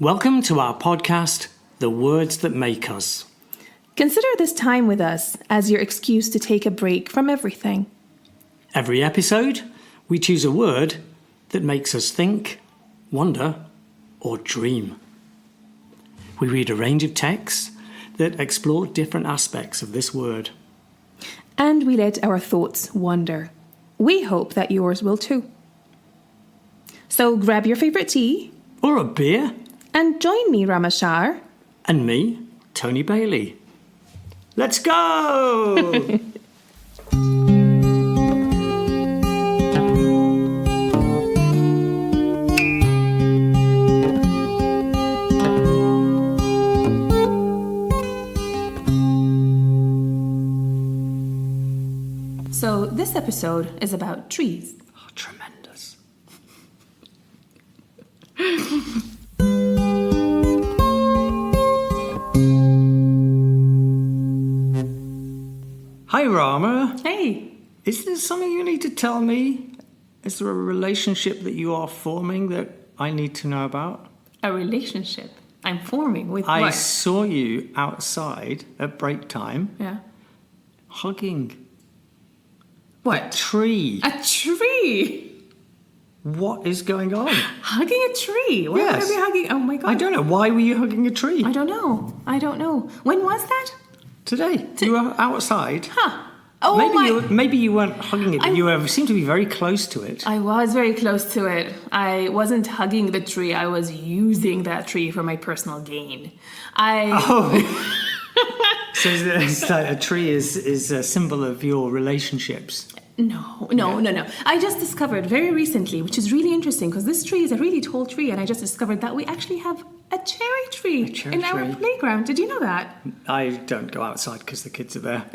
Welcome to our podcast, The Words That Make Us. Consider this time with us as your excuse to take a break from everything. Every episode, we choose a word that makes us think, wonder, or dream. We read a range of texts that explore different aspects of this word. And we let our thoughts wander. We hope that yours will too. So grab your favourite tea. Or a beer. And join me, Rama. And me, Tony Bailey. Let's go! So this episode is about trees. Oh, tremendous. Hi, Rama. Hey. Is there something you need to tell me? Is there a relationship that you are forming that I need to know about? A relationship I'm forming with I what? saw you outside at break time Yeah. hugging What? a tree. A tree. What is going on? Hugging a tree. Why Yes. would I be hugging? Oh my God. I don't know. Why were you hugging a tree? I don't know. When was that? Today. You were outside. Huh. Oh Maybe you weren't hugging it, but you seemed to be very close to it. I was very close to it. I wasn't hugging the tree. I was using that tree for my personal gain. So it's like a tree is a symbol of your relationships. No. I just discovered very recently, which is really interesting, because this tree is a really tall tree, and I just discovered that we actually have a cherry tree in our playground. Did you know that? I don't go outside because the kids are there.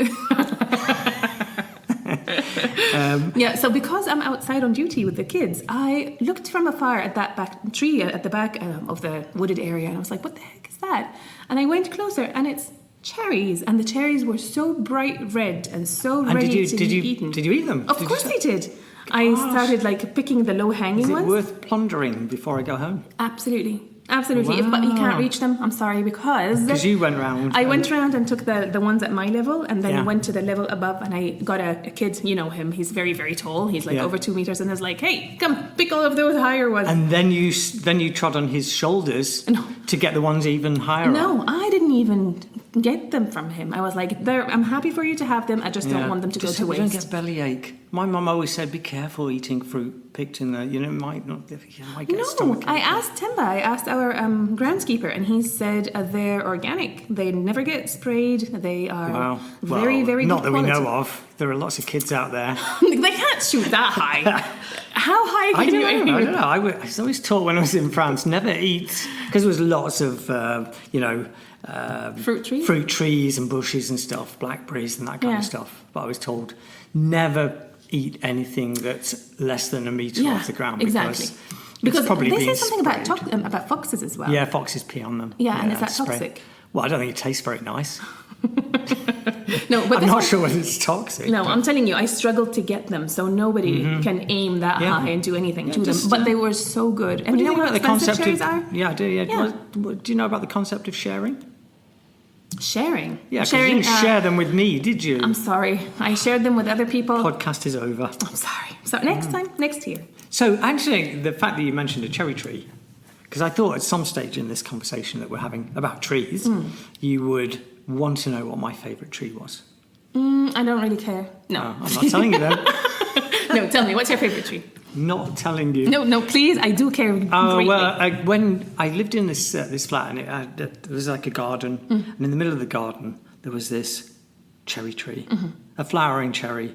Yeah, so because I'm outside on duty with the kids, I looked from afar at that back tree at the back of the wooded area, and I was like, what the heck is that? And I went closer, and it's cherries, and the cherries were so bright red and so ready to be eaten. Did you eat them? Of course I did. I started picking the low-hanging ones. Is it worth plundering before I go home? Absolutely. Wow. But you can't reach them, I'm sorry, because you went round. I went round and took the ones at my level, and then went to the level above, and I got a kid, you know him, he's very, very tall, he's over 2 meters, and I was like, hey, come pick all of those higher ones. And then you trod on his shoulders to get the ones even higher No, up. I didn't even get them from him. I was like, I'm happy for you to have them, I just don't want them to go to waste. Don't get bellyache. My mum always said, be careful eating fruit picked in the, it might not, you might get stomach. I asked Timba, I asked our groundskeeper, and he said they're organic. They never get sprayed. They are very, very not good that quality. we know of. There are lots of kids out there. They can't shoot that high. How high can you aim? I don't know. I was always taught when I was in France, never eat, because there was lots of, fruit trees and bushes and stuff, blackberries and that kind of stuff. But I was told never eat anything that's less than a metre off the ground. Exactly. Because probably they say something about foxes as well. Yeah, foxes pee on them. Yeah, and is that toxic? Well, I don't think it tastes very nice. No, but I'm not sure whether it's toxic. No, I'm telling you, I struggled to get them, so nobody can aim that high and do anything to them. But they were so good. And you know what expensive cherries are? Yeah, I do. Yeah. Do you know about the concept of sharing? Sharing? Yeah, because you didn't share them with me, did you? I'm sorry. I shared them with other people. Podcast is over. I'm sorry. So next time, next year. So actually, the fact that you mentioned a cherry tree, because I thought at some stage in this conversation that we're having about trees, you would want to know what my favourite tree was. I don't really care. No. I'm not telling you then. No, tell me, what's your favourite tree? Not telling you. No, please, I do care greatly. Well, when I lived in this flat, and it was like a garden, and in the middle of the garden there was this cherry tree, a flowering cherry,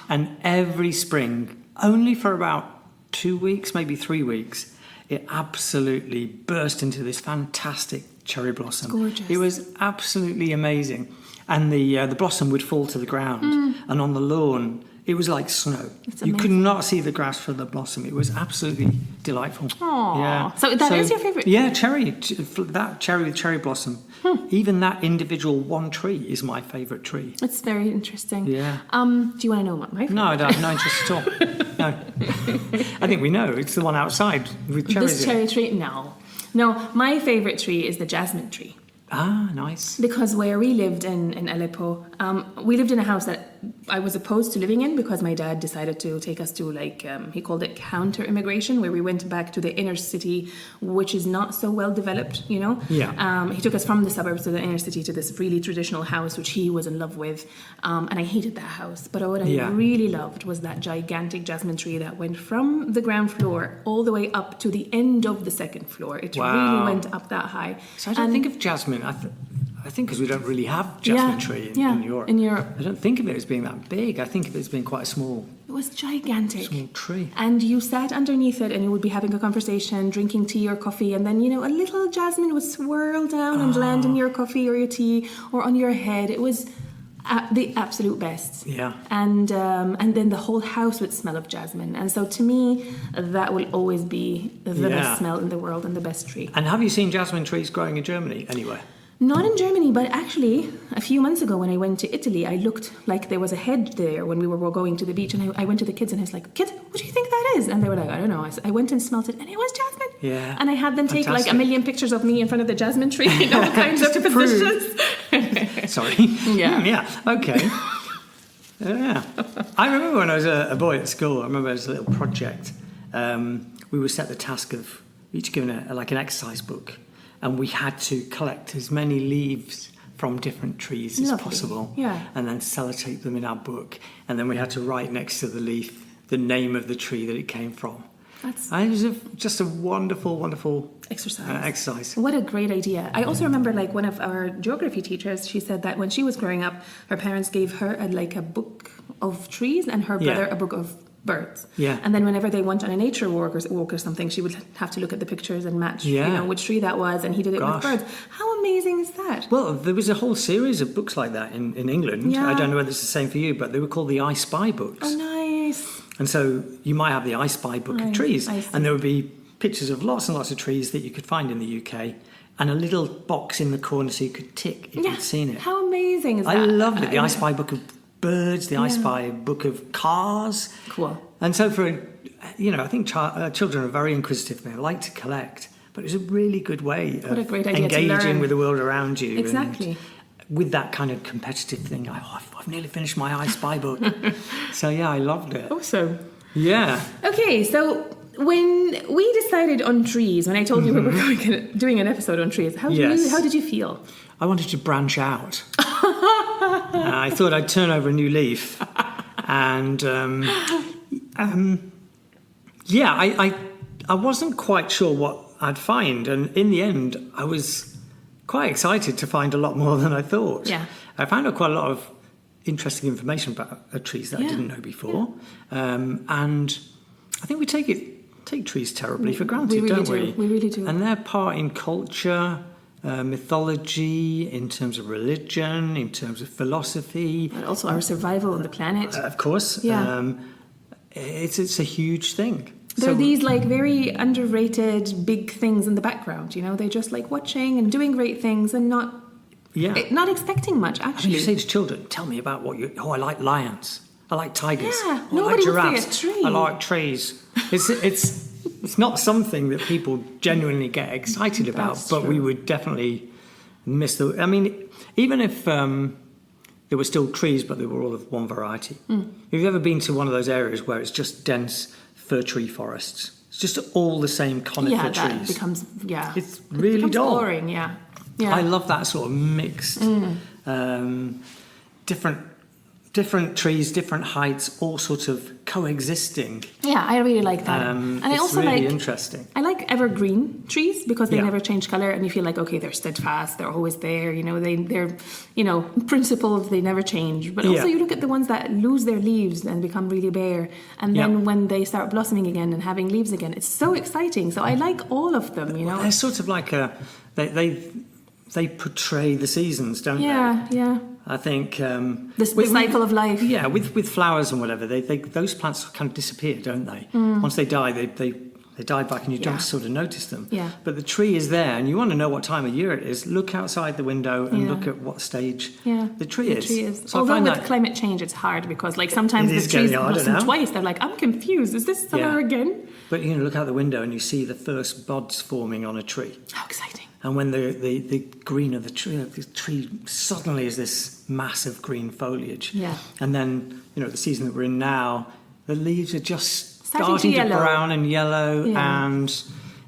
and every spring, only for about 2 weeks, maybe 3 weeks, it absolutely burst into this fantastic cherry blossom. It's gorgeous. It was absolutely amazing, and the blossom would fall to the ground, and on the lawn it was like snow. You could not see the grass for the blossom. It was absolutely delightful. Aww. Yeah. So that is your favourite? Yeah, that cherry with cherry blossom. Even that individual one tree is my favourite tree. It's very interesting. Yeah. Do you want to know what my favourite? No, I don't have no interest at all. No. I think we know. It's the one outside with cherries This cherry tree? No. No, my favourite tree is the jasmine tree. Ah, nice. Because where we lived in Aleppo, we lived in a house that I was opposed to living in because my dad decided to take us to he called it counter immigration, where we went back to the inner city, which is not so well developed, Yeah. He took us from the suburbs to the inner city to this really traditional house, which he was in love with. And I hated that house. But what I really loved was that gigantic jasmine tree that went from the ground floor all the way up to the end of the second floor. It really went up that high. So I don't think of jasmine. I think because we don't really have jasmine tree in Europe. In Europe. I don't think of it as being that big. I think of it as being quite a small It was gigantic. Small tree. And you sat underneath it and you would be having a conversation, drinking tea or coffee, and then, a little jasmine would swirl down and land in your coffee or your tea or on your head. It was the absolute best. Yeah. And then the whole house would smell of jasmine. And so to me, that will always be the best smell in the world and the best tree. And have you seen jasmine trees growing in Germany anywhere? Not in Germany, but actually, a few months ago when I went to Italy, I looked like there was a hedge there when we were going to the beach, and I went to the kids and I was like, "Kids, what do you think that is?" And they were like, "I don't know." I went and smelt it, and it was jasmine. Yeah. And I had them take Fantastic. like a million pictures of me in front of the jasmine tree in all kinds of positions. Sorry. Yeah. Yeah. Okay. Yeah. I remember when I was a boy at school, I remember there was a little project. We were set the task of each given an exercise book. And we had to collect as many leaves from different trees as possible, and then sellotape them in our book. And then we had to write next to the leaf the name of the tree that it came from. It was just a wonderful, wonderful exercise. What a great idea. I also remember one of our geography teachers, she said that when she was growing up, her parents gave her a book of trees and her brother a book of birds. Yeah. And then whenever they went on a nature walk or something, she would have to look at the pictures and match which tree that was, and he did it with birds. How amazing is that? Well, there was a whole series of books like that in England. Yeah. I don't know whether it's the same for you, but they were called the I Spy books. Oh, nice. And so you might have the I Spy book of trees, and there would be pictures of lots and lots of trees that you could find in the UK, and a little box in the corner so you could tick if you'd seen it. How amazing is that? I loved it. The I Spy book of birds, the I Spy book of cars. Cool. And so I think children are very inquisitive. They like to collect, but it's a really good way of a great idea engaging with the world around you. Exactly. And with that kind of competitive thing, I've nearly finished my I Spy book. So yeah, I loved it. Awesome. Yeah. Okay, so when we decided on trees, when I told you we were doing an episode on trees, how did you feel? I wanted to branch out. I thought I'd turn over a new leaf, and I wasn't quite sure what I'd find, and in the end, I was quite excited to find a lot more than I thought. Yeah, I found out quite a lot of interesting information about trees that I didn't know before, and I think we take trees terribly for granted, don't we? We really do. And they're part in culture. Mythology, in terms of religion, in terms of philosophy, and also our survival on the planet. Of course, it's a huge thing. There are these very underrated big things in the background. They're just watching and doing great things and not expecting much. Actually, you say to children, "Tell me about what you." Oh, I like lions. I like tigers. Yeah, I nobody like would giraffes. say a tree. I like trees. It's not something that people genuinely get excited about, but we would definitely miss I mean, even if there were still trees, but they were all of one variety. Have you ever been to one of those areas where it's just dense fir tree forests? It's just all the same conifer trees. That becomes, It's really dull. Boring, yeah. I love that sort of mixed, different trees, different heights, all sort of coexisting. Yeah, I really like that. And I also really interesting. I like evergreen trees because they never change color, and you feel like, okay, they're steadfast, they're always there, they're principled, they never change. But also you look at the ones that lose their leaves and become really bare, and then when they start blossoming again and having leaves again, it's so exciting. So I like all of them, Well, they're sort of like they portray the seasons, don't they? Yeah. I think the cycle of life. Yeah, with flowers and whatever, those plants kind of disappear, don't they? Once they die, they They die back and you don't sort of notice them. Yeah. But the tree is there and you want to know what time of year it is. Look outside the window and look at what stage the tree is. So although with climate change it's hard because like sometimes the trees blossom twice. They're like, I'm confused. Is this summer again? But you look out the window and you see the first buds forming on a tree. How exciting. And when the green of the tree suddenly is this massive green foliage. Yeah. And then, the season that we're in now, the leaves are just starting to brown and yellow, and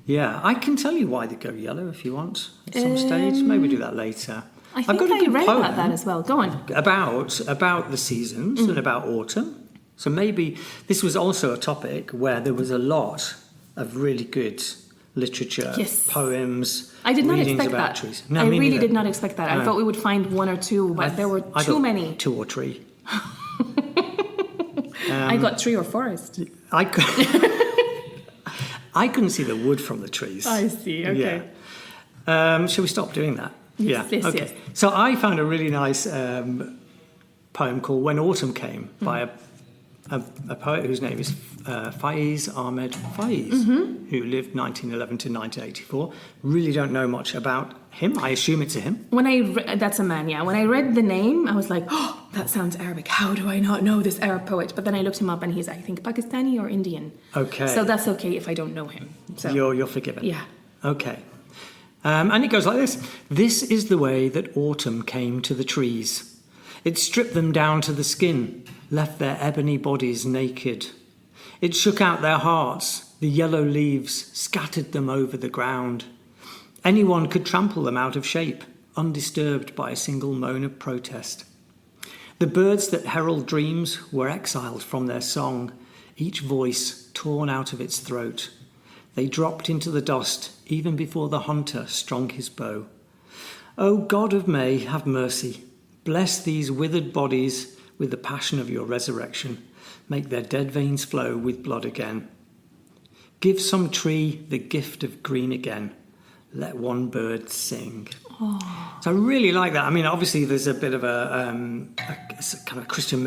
I can tell you why they go yellow if you want at some stage. Maybe do that later. I think I read about that as well. Go on. About the seasons and about autumn. So maybe this was also a topic where there was a lot of really good literature, poems, I did not readings expect about that. trees. No, I really did not expect that. I thought we would find one or two, but there were too many. 2 or 3. I got 3 or forest. I couldn't see the wood from the trees. I see. Okay. Yeah. Shall we stop doing that? Yes, yes. So I found a really nice poem called "When Autumn Came" by a poet whose name is Faiz, Ahmed Faiz, who lived 1911 to 1984. Really don't know much about him. I assume it's a him. That's a man, yeah. When I read the name, I was like, oh, that sounds Arabic. How do I not know this Arab poet? But then I looked him up and he's, I think, Pakistani or Indian. Okay. So that's okay if I don't know him. So You're forgiven. Yeah. Okay. And it goes like this. This is the way that autumn came to the trees. It stripped them down to the skin, left their ebony bodies naked. It shook out their hearts, the yellow leaves scattered them over the ground. Anyone could trample them out of shape, undisturbed by a single moan of protest. The birds that herald dreams were exiled from their song, each voice torn out of its throat. They dropped into the dust even before the hunter strung his bow. O God of May, have mercy. Bless these withered bodies with the passion of your resurrection. Make their dead veins flow with blood again. Give some tree the gift of green again. Let one bird sing. Oh. So I really like that. I mean, obviously there's a bit of a kind of Christian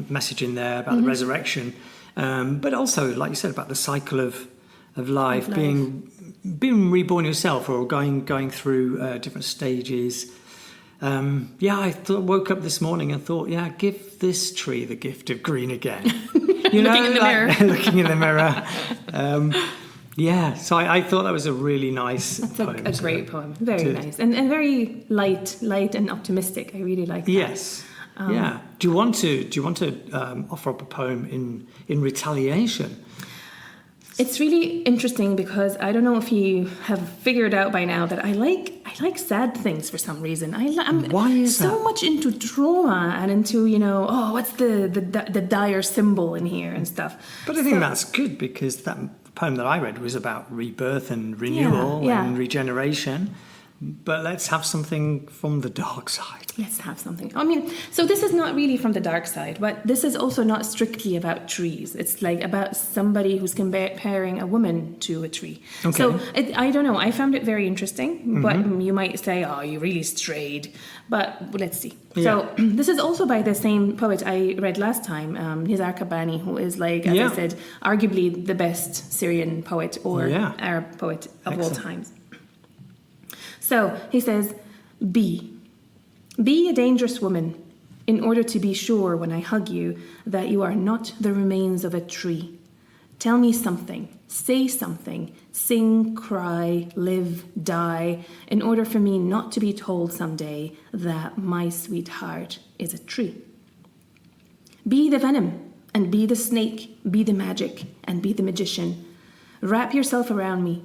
message in there about the resurrection, but also, like you said, about the cycle of life, being reborn yourself or going through different stages. I woke up this morning and thought, give this tree the gift of green again. Looking in the mirror. Looking in the mirror. So I thought that was a really nice poem. That's a great poem. Very nice. And very light and optimistic. I really like that. Yes. Do you want to offer up a poem in retaliation? It's really interesting because I don't know if you have figured out by now that I like sad things for some reason. Why is so that? much into drama and into what's the dire symbol in here and stuff. But I think that's good because that poem that I read was about rebirth and renewal and regeneration. But let's have something from the dark side. Let's have something. I mean, so this is not really from the dark side, but this is also not strictly about trees. It's like about somebody who's comparing a woman to a tree. Okay. So I don't know. I found it very interesting, but you might say, oh, you really strayed. But let's see. Yeah. So this is also by the same poet I read last time, Nizar Qabbani, who is like, as I said, arguably the best Syrian poet or Arab poet of all times. So he says, be a dangerous woman in order to be sure when I hug you that you are not the remains of a tree. Tell me something, say something, sing, cry, live, die, in order for me not to be told someday that my sweetheart is a tree. Be the venom and be the snake, be the magic and be the magician. Wrap yourself around me,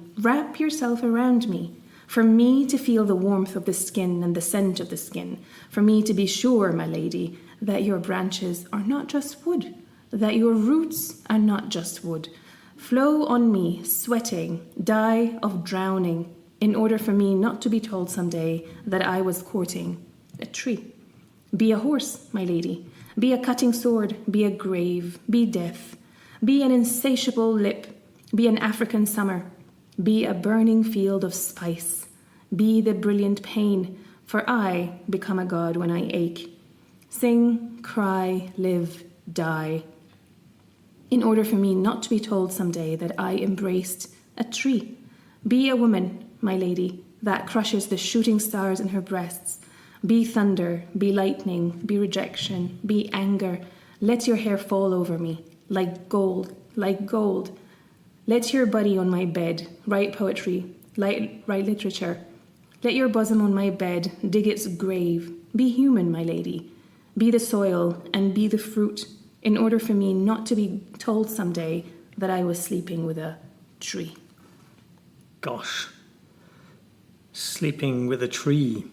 for me to feel the warmth of the skin and the scent of the skin, for me to be sure, my lady, that your branches are not just wood, that your roots are not just wood. Flow on me, sweating, die of drowning, in order for me not to be told someday that I was courting a tree. Be a horse, my lady, be a cutting sword, be a grave, be death, be an insatiable lip, be an African summer, be a burning field of spice. Be the brilliant pain, for I become a god when I ache. Sing, cry, live, die, in order for me not to be told someday that I embraced a tree. Be a woman, my lady, that crushes the shooting stars in her breasts. Be thunder, be lightning, be rejection, be anger. Let your hair fall over me, like gold, like gold. Let your body on my bed, write poetry, write literature. Let your bosom on my bed dig its grave. Be human, my lady. Be the soil and be the fruit, in order for me not to be told someday that I was sleeping with a tree. Gosh. Sleeping with a tree.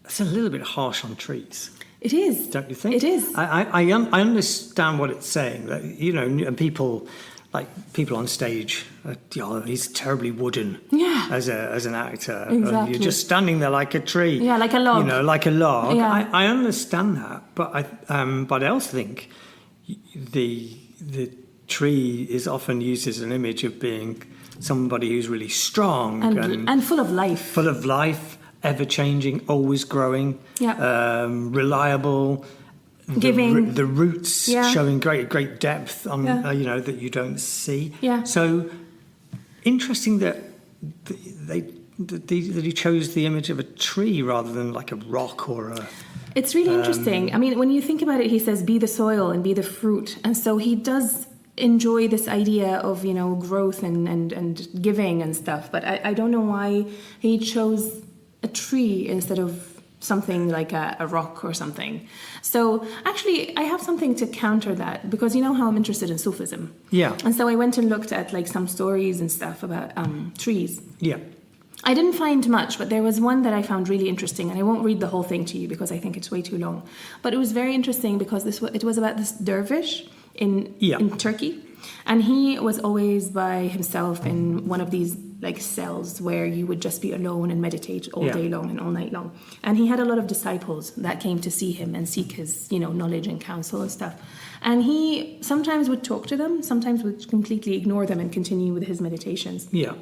That's a little bit harsh on trees. It is. Don't you think? It is. I understand what it's saying. That, you know, and people on stage, he's terribly wooden. Yeah. As an actor. Exactly. You're just standing there like a tree. Yeah, like a log. You know, like a log. Yeah. I understand that, but I also think the tree is often used as an image of being somebody who's really strong and full of life. Full of life, ever changing, always growing. Yeah. Reliable. Giving. The roots showing great depth on you know, that you don't see. Yeah. So interesting that he chose the image of a tree rather than like a rock or a. It's really interesting. I mean, when you think about it, he says, "Be the soil and be the fruit," and so he does enjoy this idea of, you know, growth and giving and stuff. But I don't know why he chose a tree instead of something like a rock or something. So actually, I have something to counter that, because you know how I'm interested in Sufism. Yeah. And so I went and looked at like some stories and stuff about trees. Yeah. I didn't find much, but there was one that I found really interesting, and I won't read the whole thing to you because I think it's way too long. But it was very interesting because it was about this dervish in Turkey, and he was always by himself in one of these like cells where you would just be alone and meditate all day long and all night long. And he had a lot of disciples that came to see him and seek his, you know, knowledge and counsel and stuff. And he sometimes would talk to them, sometimes would completely ignore them and continue with his meditations. Yeah.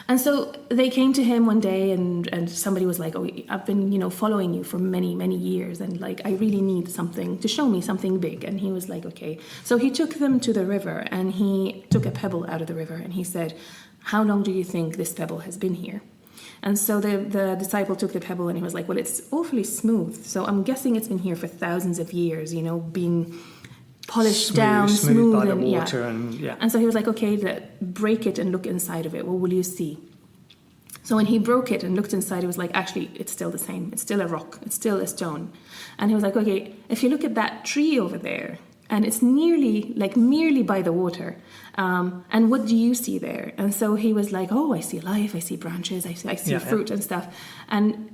And so they came to him one day and somebody was like, "Oh, I've been, you know, following you for many, many years, and like I really need something to show me something big." And he was like, "Okay." So he took them to the river and he took a pebble out of the river and he said, "How long do you think this pebble has been here?" And so the disciple took the pebble and he was like, "Well, it's awfully smooth. So I'm guessing it's been here for thousands of years, you know, being polished down, smooth by the and water And so he was like, "Okay, break it and look inside of it. What will you see?" So when he broke it and looked inside, it was like, actually, it's still the same. It's still a rock. It's still a stone. And he was like, "Okay, if you look at that tree over there, and it's merely by the water, and what do you see there?" And so he was like, "Oh, I see life. I see branches. I see fruit and stuff." And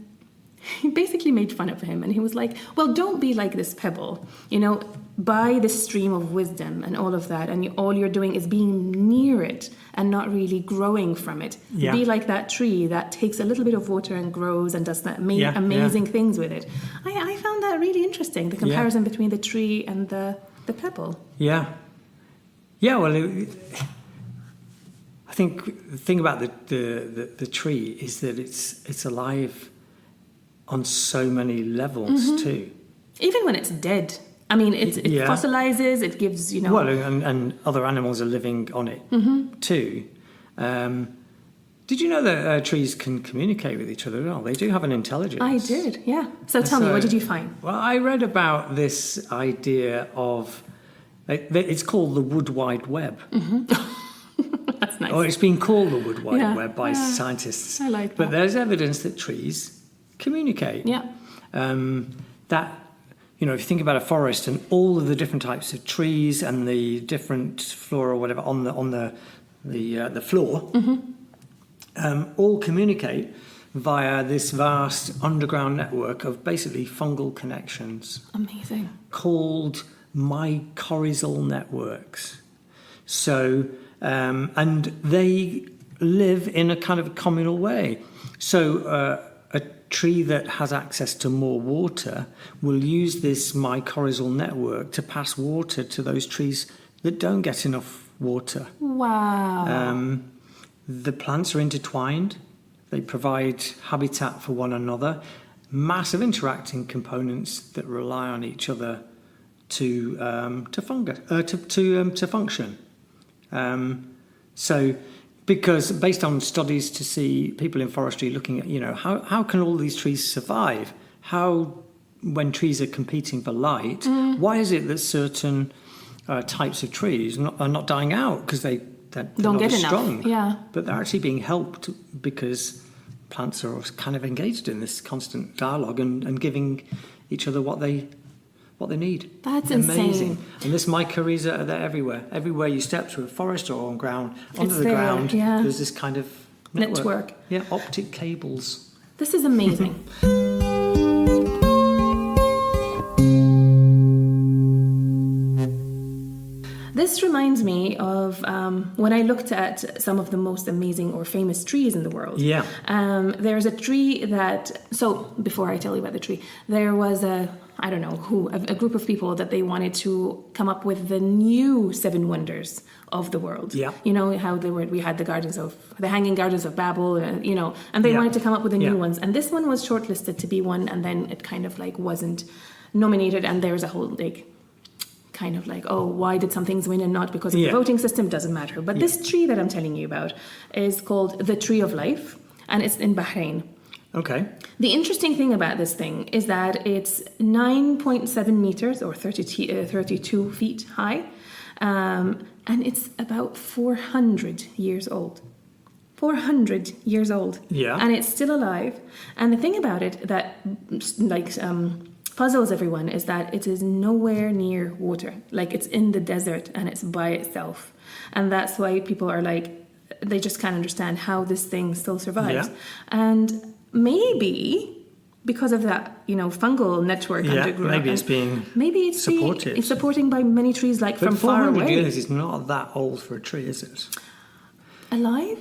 he basically made fun of him, and he was like, "Well, don't be like this pebble, you know, by the stream of wisdom and all of that, and all you're doing is being near it and not really growing from it. Yeah. Be like that tree that takes a little bit of water and grows and does that amazing things with it." I found that really interesting, the comparison between the tree and the pebble. Yeah. Yeah, well, I think the thing about the tree is that it's alive on so many levels too. Even when it's dead. I mean, it fossilizes, it gives, you know... Well, and other animals are living on it too. Did you know that trees can communicate with each other? Well, they do have an intelligence. I did, yeah. So tell me, what did you find? Well, I read about this idea of... It's called the Wood Wide Web. That's nice. Or it's been called the Wood Wide Web by scientists. I like that. But there's evidence that trees communicate. Yeah. That, you know, if you think about a forest and all of the different types of trees and the different flora or whatever on the floor, all communicate via this vast underground network of basically fungal connections. Amazing. Called mycorrhizal networks. So, and they live in a kind of communal way. So, a tree that has access to more water will use this mycorrhizal network to pass water to those trees that don't get enough water. Wow. The plants are intertwined. They provide habitat for one another. Massive interacting components that rely on each other to function. So, because based on studies to see people in forestry looking at, how can all these trees survive? How, when trees are competing for light, why is it that certain types of trees are not dying out? Because they're don't not get as enough. strong. Yeah. But they're actually being helped because plants are kind of engaged in this constant dialogue and giving each other what they need. That's amazing. insane. And this mycorrhiza are there everywhere. Everywhere you step through a forest or on ground, under the there, ground, yeah. there's this kind of network. Yeah, optic cables. This is amazing. This reminds me of when I looked at some of the most amazing or famous trees in the world. Yeah. There's a tree so before I tell you about the tree, there was a group of people that they wanted to come up with the new 7 wonders of the world. Yeah. You know how we had the Hanging Gardens of Babel, and they wanted to come up with the new ones. And this one was shortlisted to be one, and then it kind of wasn't nominated, and there's a whole why did some things win and not because of the voting system? Doesn't matter. But this tree that I'm telling you about is called the Tree of Life, and it's in Bahrain. Okay. The interesting thing about this thing is that it's 9.7 meters or 32 feet high, and it's about 400 years old. 400 years old. Yeah. And it's still alive. And the thing about it that puzzles everyone is that it is nowhere near water. It's in the desert and it's by itself. And that's why people are they just can't understand how this thing still survives. Yeah. And maybe because of that, fungal network underground. Maybe it's supported. It's supporting by many trees from far away. 400 years is not that old for a tree, is it? Alive?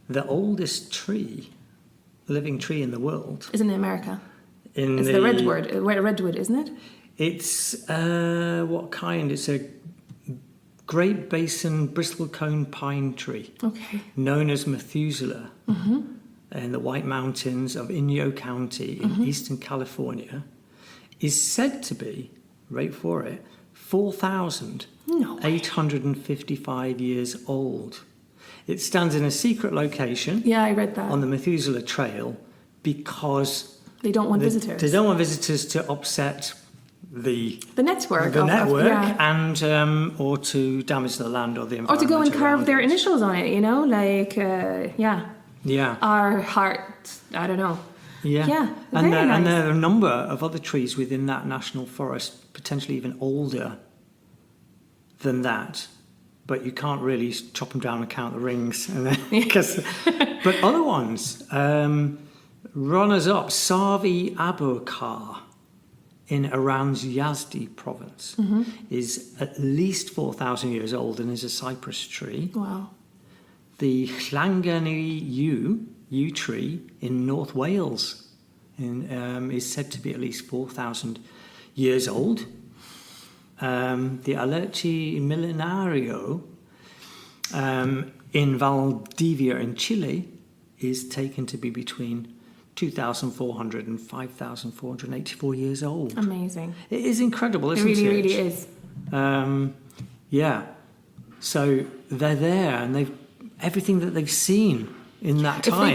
The oldest living tree in the world is in America. It's the redwood, isn't it? It's what kind? It's a Great Basin bristlecone pine tree. Okay. Known as Methuselah. Mm-hmm. In the White Mountains of Inyo County in eastern California, is said to be, wait for it, 4,855 years old. It stands in a secret location. Yeah, I read that. On the Methuselah Trail because they don't want visitors. They don't want visitors to upset the network. And or to damage the land or the environment. Or to go and carve their initials on it, Yeah. Our heart, I don't know. Yeah. Yeah. And there are a number of other trees within that national forest, potentially even older than that. But you can't really chop them down and count the rings. But other ones, runners-up, Savi Abukar in Iran's Yazdi province is at least 4,000 years old and is a cypress tree. Wow. The Llangani yew tree in North Wales is said to be at least 4,000 years old. The Alerce millenario in Valdivia in Chile is taken to be between 2,400 and 5,484 years old. Amazing. It is incredible, isn't it? It really, really is. So they're there and they've everything that they've seen in that time. If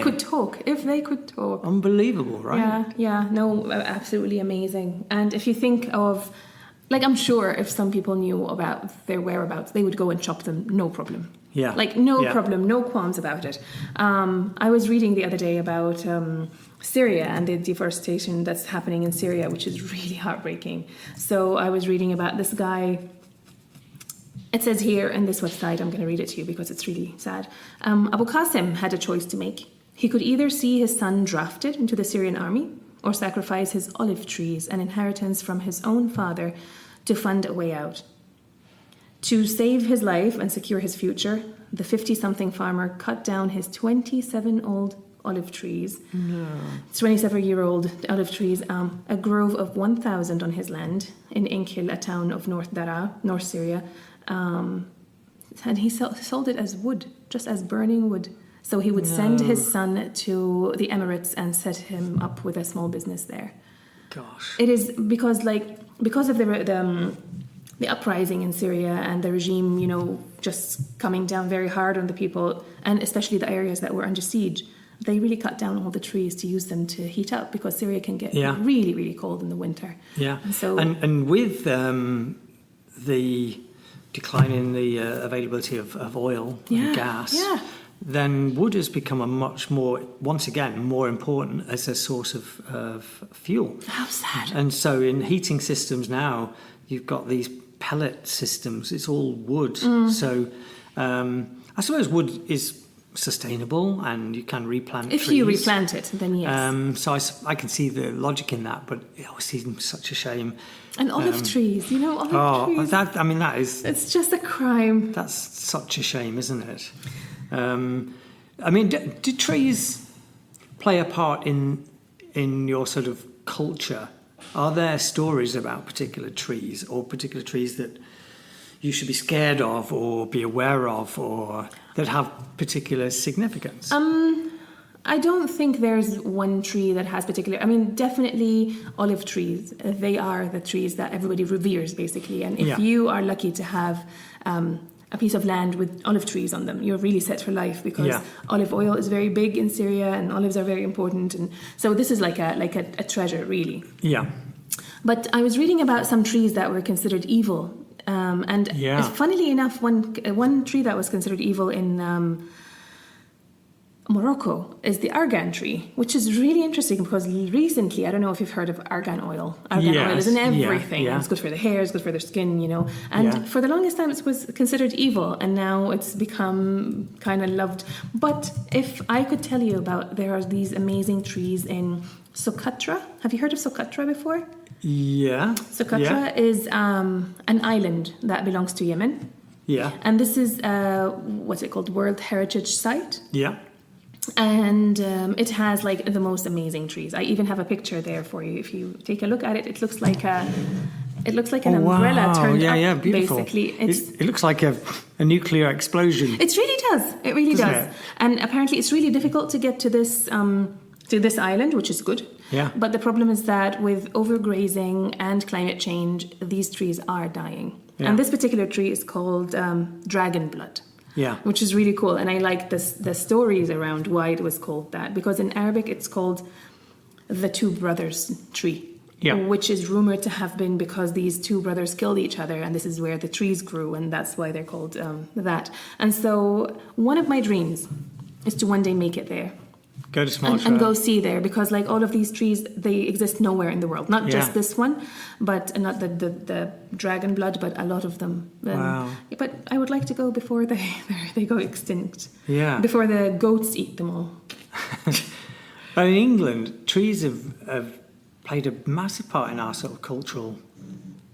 they could talk. Unbelievable, right? Yeah. No, absolutely amazing. And if you think of, I'm sure if some people knew about their whereabouts, they would go and chop them, no problem. Yeah. Problem, no qualms about it. I was reading the other day about Syria and the deforestation that's happening in Syria, which is really heartbreaking. So I was reading about this guy. It says here in this website, I'm going to read it to you because it's really sad. Abu Qasim had a choice to make. He could either see his son drafted into the Syrian army or sacrifice his olive trees, an inheritance from his own father, to fund a way out. To save his life and secure his future, the 50-something farmer cut down his 27-old olive trees. No. 27-year-old olive trees, a grove of 1,000 on his land in Inkil, a town of North Daraa, North Syria. And he sold it as wood, just as burning wood. So he would send his son to the Emirates and set him up with a small business there. Gosh. It is because of the the uprising in Syria and the regime, just coming down very hard on the people, and especially the areas that were under siege, they really cut down all the trees to use them to heat up, because Syria can get really, really cold in the winter. Yeah. And with the decline in the availability of oil and gas, then wood has become once again, more important as a source of fuel. How sad. And so in heating systems now, you've got these pellet systems. It's all wood. So I suppose wood is sustainable, and you can replant trees. If you replant it, then yes. So I can see the logic in that, but it always seems such a shame. And olive trees, olive trees. That is... It's just a crime. That's such a shame, isn't it? Do trees play a part in your sort of culture? Are there stories about particular trees, or particular trees that you should be scared of or be aware of, or that have particular significance? I don't think there's one tree that has particular... definitely olive trees. They are the trees that everybody reveres, basically. And if you are lucky to have a piece of land with olive trees on them, you're really set for life, because olive oil is very big in Syria, and olives are very important. And so this is like a treasure, really. Yeah. But I was reading about some trees that were considered evil. Funnily enough, one tree that was considered evil in Morocco is the argan tree, which is really interesting, because recently, I don't know if you've heard of argan oil. Argan oil is in everything. It's good for the hair, it's good for their skin, And for the longest time, it was considered evil, and now it's become kind of loved. But if I could tell you there are these amazing trees in Socotra. Have you heard of Socotra before? Yeah. Socotra is an island that belongs to Yemen. Yeah. And this is, what's it called? World Heritage Site. Yeah. And it has the most amazing trees. I even have a picture there for you. If you take a look at it, it looks like an umbrella turned up. Yeah, beautiful. Basically, it looks like a nuclear explosion. It really does. It really does. And apparently, it's really difficult to get to this island, which is good. Yeah. But the problem is that with overgrazing and climate change, these trees are dying. Yeah. And this particular tree is called dragon blood. Yeah. Which is really cool. And I like the stories around why it was called that. Because in Arabic, it's called the two brothers tree. Yeah. Which is rumored to have been because these two brothers killed each other, and this is where the trees grew, and that's why they're called that. And so one of my dreams is to one day make it there. Go to Socotra. And go see there, because all of these trees, they exist nowhere in the world. Not just this one, but not the dragon blood, but a lot of them. Wow. But I would like to go before they go extinct. Yeah. Before the goats eat them all. But in England, trees have played a massive part in our sort of cultural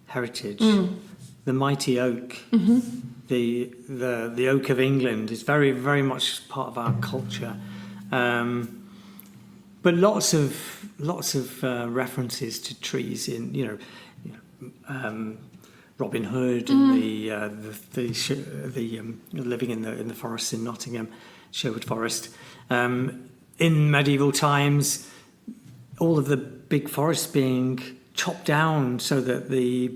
heritage. The mighty oak, the oak of England is very, very much part of our culture. But lots of references to trees in Robin Hood and the living in the forests in Nottingham, Sherwood Forest. In medieval times, all of the big forests being chopped down so that the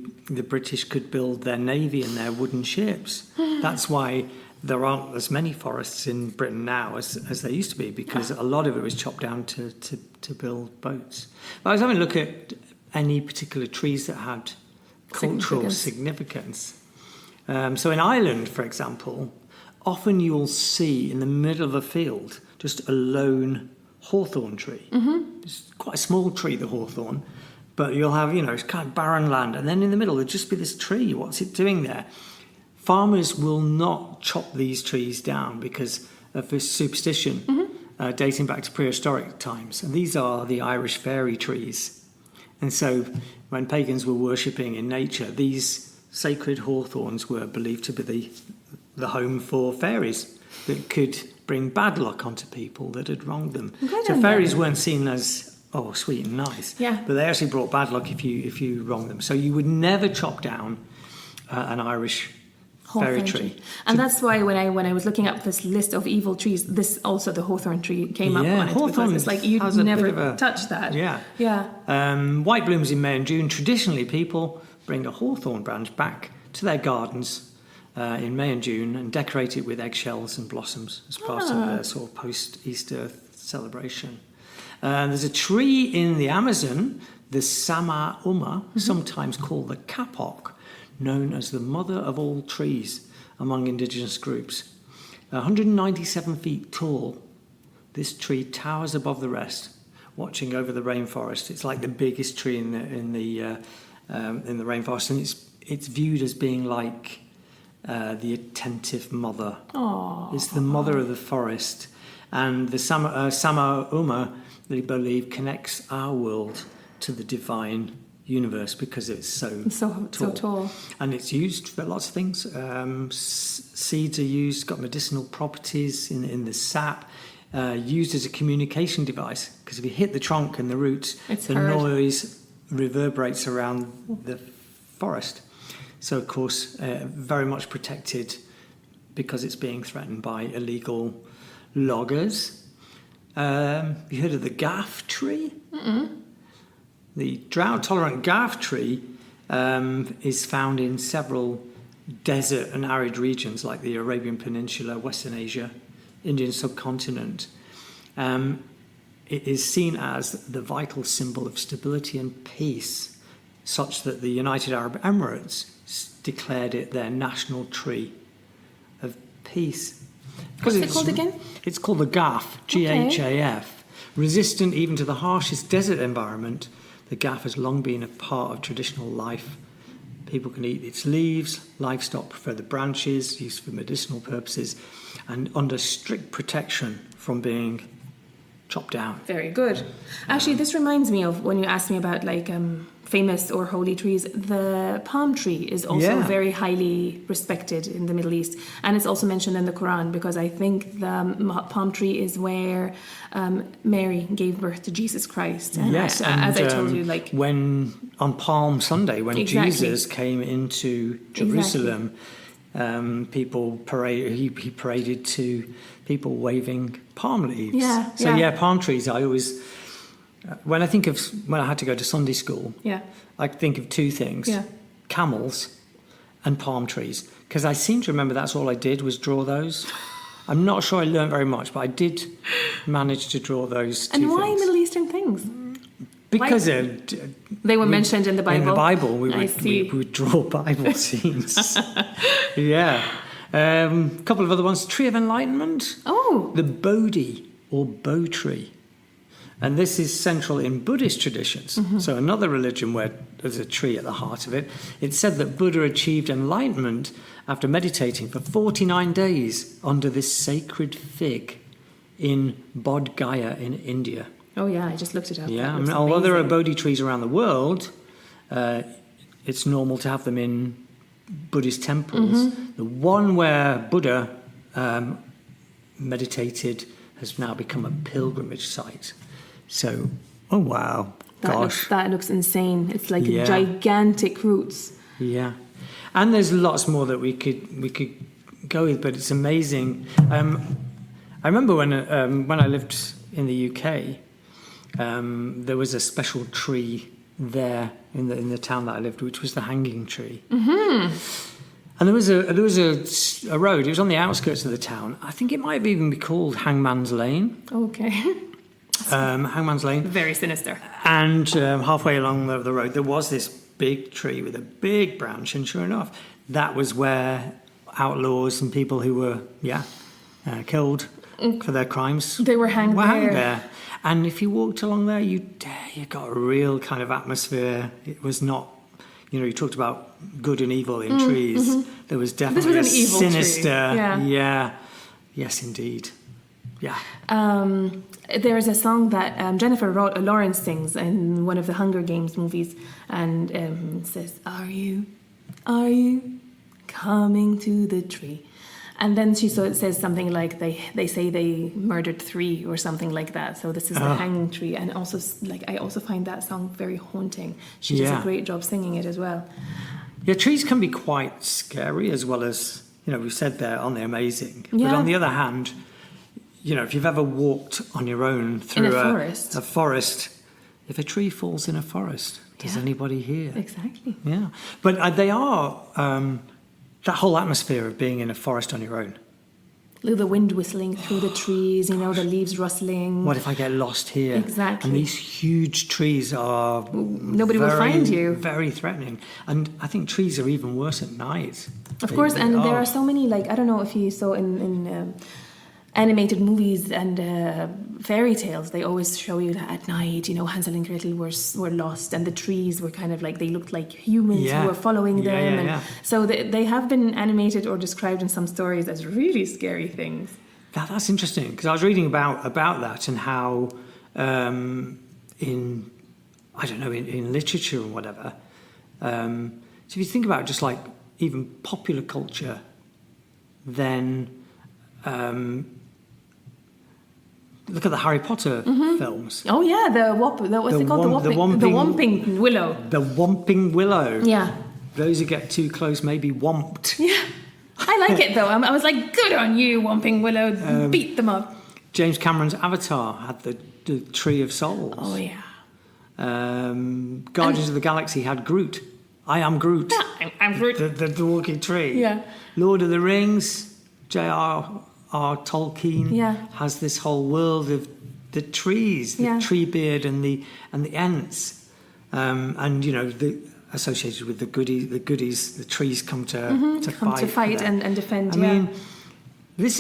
British could build their navy and their wooden ships. That's why there aren't as many forests in Britain now as there used to be, because a lot of it was chopped down to build boats. But I was having a look at any particular trees that had cultural significance. So in Ireland, for example, often you'll see in the middle of a field just a lone hawthorn tree. It's quite a small tree, the hawthorn, but you'll have, it's kind of barren land, and then in the middle there'll just be this tree. What's it doing there? Farmers will not chop these trees down because of this superstition dating back to prehistoric times. And these are the Irish fairy trees. And so when pagans were worshipping in nature, these sacred hawthorns were believed to be the home for fairies that could bring bad luck onto people that had wronged them. So fairies weren't seen as, sweet and nice. Yeah. But they actually brought bad luck if you wronged them. So you would never chop down an Irish fairy tree. And that's why when I was looking up this list of evil trees, the hawthorn tree came up on it, because it's like you'd never touch that. Yeah. White blooms in May and June. Traditionally, people bring a hawthorn branch back to their gardens in May and June and decorate it with eggshells and blossoms as part of their sort of post-Easter celebration. There's a tree in the Amazon, the Sama-uma, sometimes called the kapok, known as the mother of all trees among indigenous groups. 197 feet tall, this tree towers above the rest, watching over the rainforest. It's like the biggest tree in the rainforest, and it's viewed as being like the attentive mother. Aww. It's the mother of the forest, and the Sama-uma, they believe, connects our world to the divine universe because it's so tall. And it's used for lots of things. Seeds are used, got medicinal properties in the sap, used as a communication device, because if you hit the trunk and the roots, the noise reverberates around the forest. So, of course, very much protected because it's being threatened by illegal loggers. You heard of the gaff tree? Mm-mm. The drought-tolerant gaff tree is found in several desert and arid regions like the Arabian Peninsula, Western Asia, Indian subcontinent. It is seen as the vital symbol of stability and peace, such that the United Arab Emirates declared it their national tree of peace. What's it called again? It's called the gaff, G-H-A-F. Resistant even to the harshest desert environment, the gaff has long been a part of traditional life. People can eat its leaves, livestock prefer the branches, used for medicinal purposes, and under strict protection from being chopped down. Very good. Actually, this reminds me of when you asked me about famous or holy trees. The palm tree is also very highly respected in the Middle East, and it's also mentioned in the Quran, because I think the palm tree is where Mary gave birth to Jesus Christ. And yes, as I told you, when on Palm Sunday, when Jesus came into Jerusalem, people he paraded to people waving palm leaves. Palm trees. I always, when I had to go to Sunday school, I think of two things: camels and palm trees, because I seem to remember that's all I did was draw those. I'm not sure I learned very much, but I did manage to draw those two things. And why Middle Eastern things? Because they were mentioned in the Bible. In the Bible, we would draw Bible scenes. A couple of other ones. Tree of Enlightenment. Oh. The Bodhi or Bo tree. And this is central in Buddhist traditions. Mm-hmm. So another religion where there's a tree at the heart of it. It's said that Buddha achieved enlightenment after meditating for 49 days under this sacred fig in Bodh Gaya in India. Oh, yeah, I just looked it up. Yeah, although there are Bodhi trees around the world, it's normal to have them in Buddhist temples. Mm-hmm. The one where Buddha meditated has now become a pilgrimage site. So, oh wow, that looks insane. It's like gigantic roots. Yeah, and there's lots more that we could go with, but it's amazing. I remember when I lived in the UK, there was a special tree there in the town that I lived, which was the hanging tree. Mm-hmm. And there was a road. It was on the outskirts of the town. I think it might even be called Hangman's Lane. Okay. Hangman's Lane. Very sinister. And halfway along the road, there was this big tree with a big branch, and sure enough, that was where outlaws and people who were killed for their crimes. They were hanged there. And if you walked along there, you got a real kind of atmosphere. It was not, you talked about good and evil in trees. Mm-hmm. There was definitely this was an evil sinister. Tree. Yeah. Yes, indeed. Yeah. There is a song that Jennifer Lawrence sings in one of the Hunger Games movies, and it says, "Are you coming to the tree?" And then it says something like they say they murdered 3 or something like that. So this is the hanging tree, and also I also find that song very haunting. She does a great job singing it as well. Yeah, trees can be quite scary as well as we said aren't they amazing? Yeah. But on the other hand, if you've ever walked on your own through in a forest, if a tree falls in a forest, does anybody hear? Exactly. Yeah. But they are, that whole atmosphere of being in a forest on your own. The wind whistling through the trees, the leaves rustling. What if I get lost here? Exactly. And these huge trees are... Nobody will find you. Very threatening. And I think trees are even worse at night. Of course, and there are so many, I don't know if you saw in animated movies and fairy tales, they always show you that at night, Hansel and Gretel were lost, and the trees were kind of they looked like humans who were following them. So they have been animated or described in some stories as really scary things. That's interesting, because I was reading about that and how in literature and whatever. So if you think about just even popular culture, then look at the Harry Potter films. Oh yeah, what's it called? The Whomping Willow. The Whomping Willow. Yeah. Those who get too close may be whomped. Yeah. I like it though. I was like, good on you, Whomping Willow. Beat them up. James Cameron's Avatar had the Tree of Souls. Oh yeah. Guardians of the Galaxy had Groot. I am Groot. Yeah, I'm Groot. The walking tree. Yeah. Lord of the Rings, J.R.R. Tolkien has this whole world of the trees, the tree beard and the Ents, and associated with the goodies, the trees come to fight and defend. I mean, this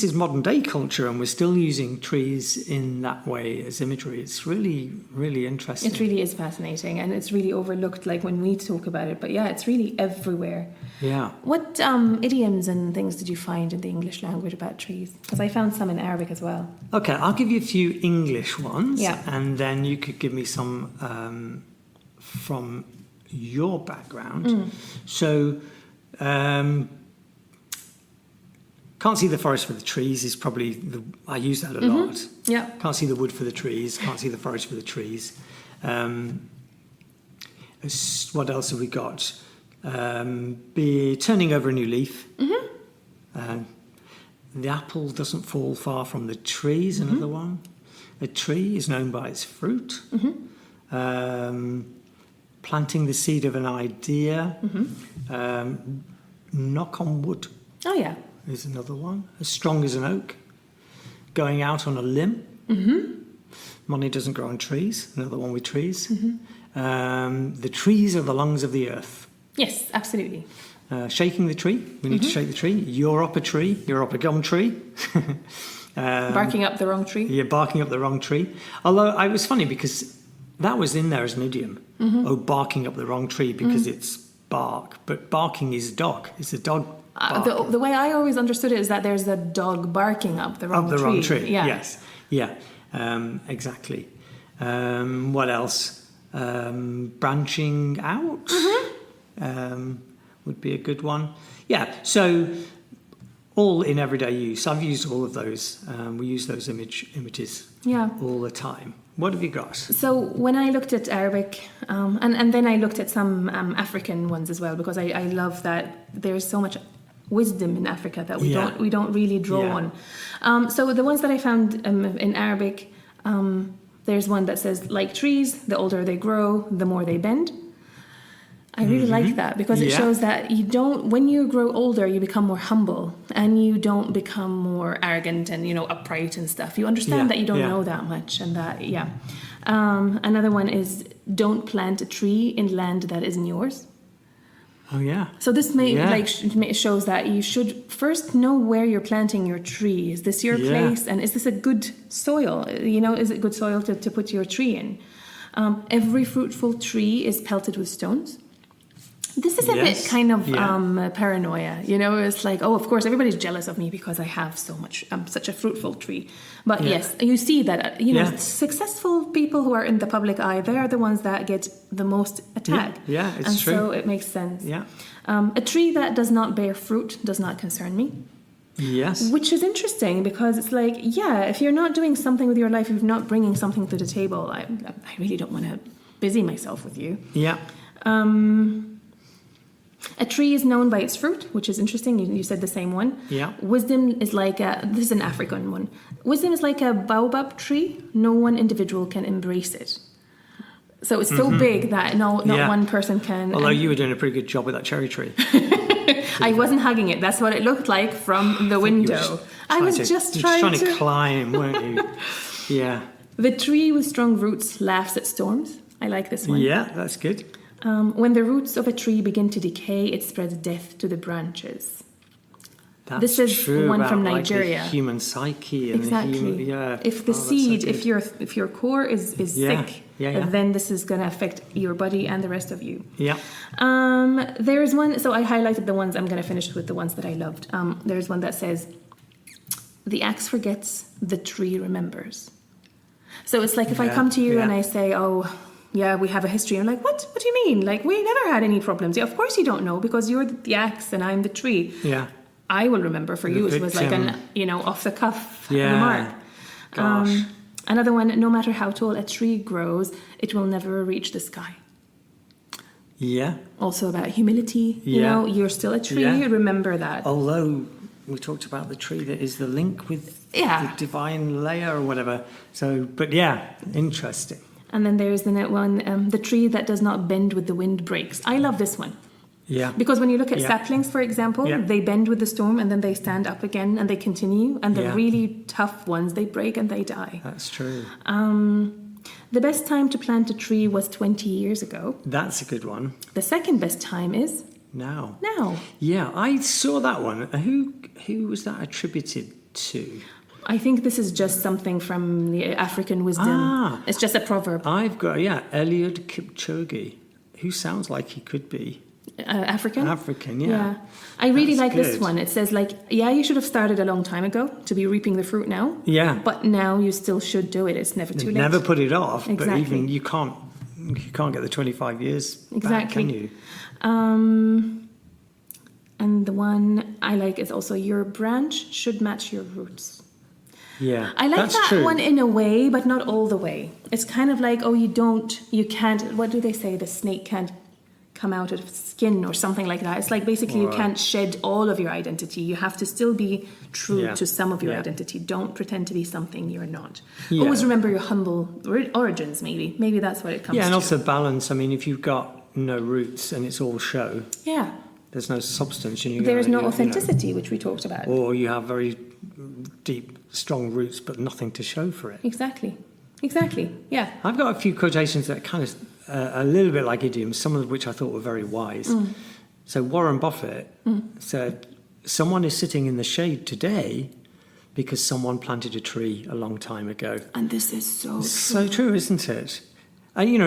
is modern day culture, and we're still using trees in that way as imagery. It's really, really interesting. It really is fascinating, and it's really overlooked, when we talk about it. But yeah, it's really everywhere. Yeah. What idioms and things did you find in the English language about trees? Because I found some in Arabic as well. Okay, I'll give you a few English ones, yeah, and then you could give me some from your background. So. Can't see the forest for the trees is probably I use that a lot. Yeah. Can't see the wood for the trees. Can't see the forest for the trees. What else have we got? Be turning over a new leaf. The apple doesn't fall far from the tree is another one. A tree is known by its fruit. Planting the seed of an idea. Knock on wood. Oh yeah. Is another one. As strong as an oak. Going out on a limb. Money doesn't grow on trees. Another one with trees. The trees are the lungs of the earth. Yes, absolutely. Shaking the tree. We need to shake the tree. You're up a tree. You're up a gum tree. Barking up the wrong tree. You're barking up the wrong tree. Although I was funny because that was in there as an idiom. Oh, barking up the wrong tree because it's bark. But barking is dog. It's a dog. The way I always understood it is that there's a dog barking up the wrong tree. Wrong tree, yeah. Yes. Yeah, exactly. What else? Branching out would be a good one. Yeah, so all in everyday use. I've used all of those. We use those images all the time. What have you got? So when I looked at Arabic, and then I looked at some African ones as well, because I love that there's so much wisdom in Africa that we don't really draw on. So the ones that I found in Arabic, there's one that says, like trees, the older they grow, the more they bend. I really like that because it shows that when you grow older, you become more humble and you don't become more arrogant and, upright and stuff. You understand that you don't know that much and that, another one is don't plant a tree in land that isn't yours. Oh, yeah. So this shows that you should first know where you're planting your tree. Is this your place? And is this a good soil? Is it good soil to put your tree in? Every fruitful tree is pelted with stones. This is a bit kind of paranoia, it's like, oh, of course, everybody's jealous of me because I have such a fruitful tree. But yes, you see that, successful people who are in the public eye, they are the ones that get the most attack. Yeah, it's true. So it makes sense. Yeah. A tree that does not bear fruit does not concern me. Yes. Which is interesting because it's like, if you're not doing something with your life, if you're not bringing something to the table, I really don't want to busy myself with you. Yeah. A tree is known by its fruit, which is interesting. You said the same one. Yeah. Wisdom is like this is an African one. Wisdom is like a baobab tree. No one individual can embrace it. So it's so big that not one person can. Although you were doing a pretty good job with that cherry tree. I wasn't hugging it. That's what it looked like from the window. I was just trying to climb, weren't you? Yeah. The tree with strong roots laughs at storms. I like this one. Yeah, that's good. When the roots of a tree begin to decay, it spreads death to the branches. This is true one about, from like, Nigeria. the human psyche and Exactly. yeah. If the seed, if your core is thick, then this is going to affect your body and the rest of you. Yeah. There is one. So I highlighted the ones. I'm going to finish with the ones that I loved. There's one that says, "The axe forgets, the tree remembers." So it's like if I come to you and I say, "Oh, yeah, we have a history." I'm like, "What? What do you mean? Like, we never had any problems." Yeah, of course you don't know, because you're the axe and I'm the tree. Yeah. I will remember for you. It was like an, off the cuff remark. Gosh. Another one, no matter how tall a tree grows, it will never reach the sky. Yeah. Also about humility. You know, you're still a tree. Yeah. Remember that. Although we talked about the tree that is the link with the divine layer or whatever. So, but interesting. And then there's the next one, the tree that does not bend with the wind breaks. I love this one. Yeah. Because when you look at saplings, for example, they bend with the storm and then they stand up again and they continue. And the really tough ones, they break and they die. That's true. The best time to plant a tree was 20 years ago. That's a good one. The second best time is now. Yeah, I saw that one. Who was that attributed to? I think this is just something from the African wisdom. It's just a proverb. I've got, Eliud Kipchoge, who sounds like he could be. African? African, yeah. I really like this one. It says, like, you should have started a long time ago to be reaping the fruit now. Yeah. But now you still should do it. It's never too late. Never put it off. Exactly. But even you can't get the 25 years back, can you? And the one I like is also, your branch should match your roots. Yeah, I like that true. one in a way, but not all the way. It's kind of like, you can't, what do they say? The snake can't come out of skin or something like that. It's like basically you can't shed all of your identity. You have to still be true to some of your identity. Don't pretend to be something you're not. Always remember your humble origins, maybe. Maybe that's what it comes to. Yeah, and also balance. I mean, if you've got no roots and it's all show, there's no substance. There's no authenticity, which we talked about. Or you have very deep, strong roots, but nothing to show for it. Exactly, yeah. I've got a few quotations that kind of a little bit like idioms, some of which I thought were very wise. So Warren Buffett said, "Someone is sitting in the shade today because someone planted a tree a long time ago." And this is so true, isn't it? And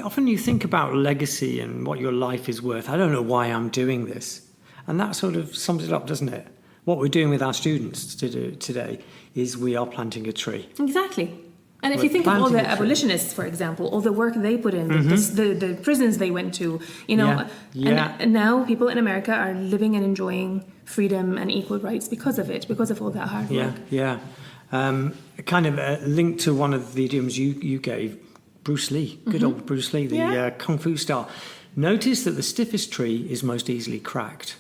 often you think about legacy and what your life is worth. I don't know why I'm doing this, and that sort of sums it up, doesn't it? What we're doing with our students today is we are planting a tree. Exactly. And if you think of all the abolitionists, for example, all the work they put in, the prisons they went to, and now people in America are living and enjoying freedom and equal rights because of it, because of all that hard work. Kind of linked to one of the idioms you gave, Bruce Lee, good old Bruce Lee, the Kung Fu star. Notice that the stiffest tree is most easily cracked,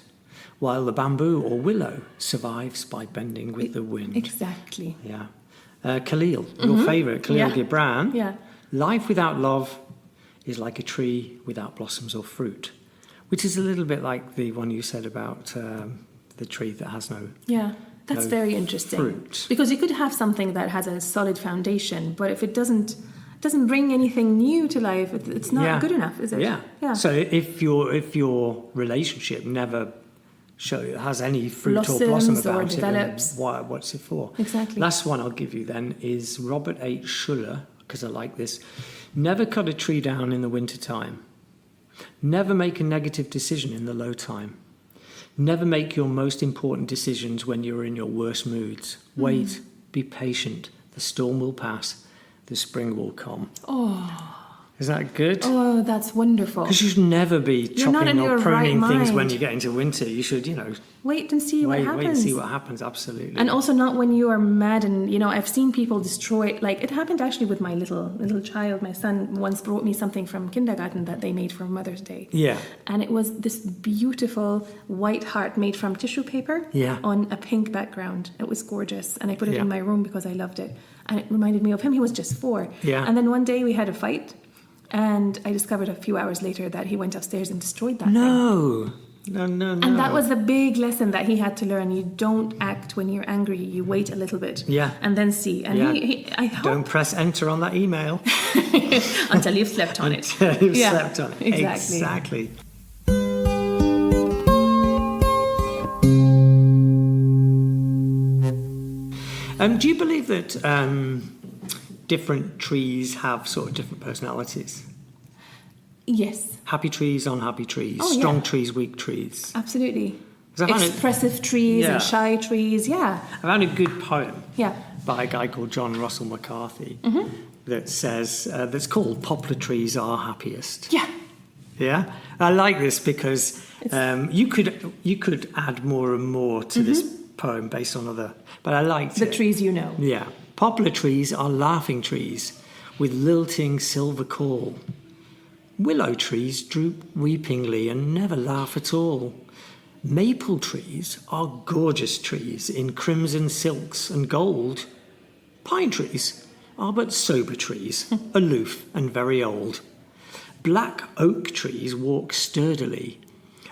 while the bamboo or willow survives by bending with the wind. Exactly. Yeah. Khalil, your favourite, Khalil Gibran. Yeah. Life without love is like a tree without blossoms or fruit, which is a little bit like the one you said about the tree that has no. Yeah, that's very interesting. Fruit. Because you could have something that has a solid foundation, but if it doesn't bring anything new to life, it's not good enough, is it? Yeah. So if your relationship never has any fruit or blossom about it, develops. What's it for? Exactly. Last one I'll give you then is Robert H. Schuller, because I like this. Never cut a tree down in the winter time. Never make a negative decision in the low time. Never make your most important decisions when you're in your worst moods. Wait, be patient. The storm will pass. The spring will come. Oh. Is that good? Oh, that's wonderful. Because you should never be You're not in chopping or your pruning right things when mind. you get into winter. You should, Wait and see what happens. wait and see what happens. Absolutely. And also not when you are mad and, I've seen people destroy, like it happened actually with my little child. My son once brought me something from kindergarten that they made for Mother's Day. Yeah. And it was this beautiful white heart made from tissue paper on a pink background. It was gorgeous. And I put it in my room because I loved it. And it reminded me of him. He was just 4. Yeah. And then one day we had a fight. And I discovered a few hours later that he went upstairs and destroyed that thing. No. And that was the big lesson that he had to learn. You don't act when you're angry. You wait a little bit. Yeah. And then see. And I hope... Don't press enter on that email. Until you've slept on it. Until you've slept on it. Exactly. Do you believe that different trees have sort of different personalities? Yes. Happy trees, unhappy trees, strong trees, weak trees. Absolutely. Expressive trees and shy trees, I found a good poem Yeah. by a guy called John Russell McCarthy that says, that's called Poplar Trees Are Happiest. Yeah. Yeah? I like this because you could add more and more to this poem based on other, but I liked the trees you know. Yeah. Poplar trees are laughing trees with lilting silver call. Willow trees droop weepingly and never laugh at all. Maple trees are gorgeous trees in crimson silks and gold. Pine trees are but sober trees, aloof and very old. Black oak trees walk sturdily,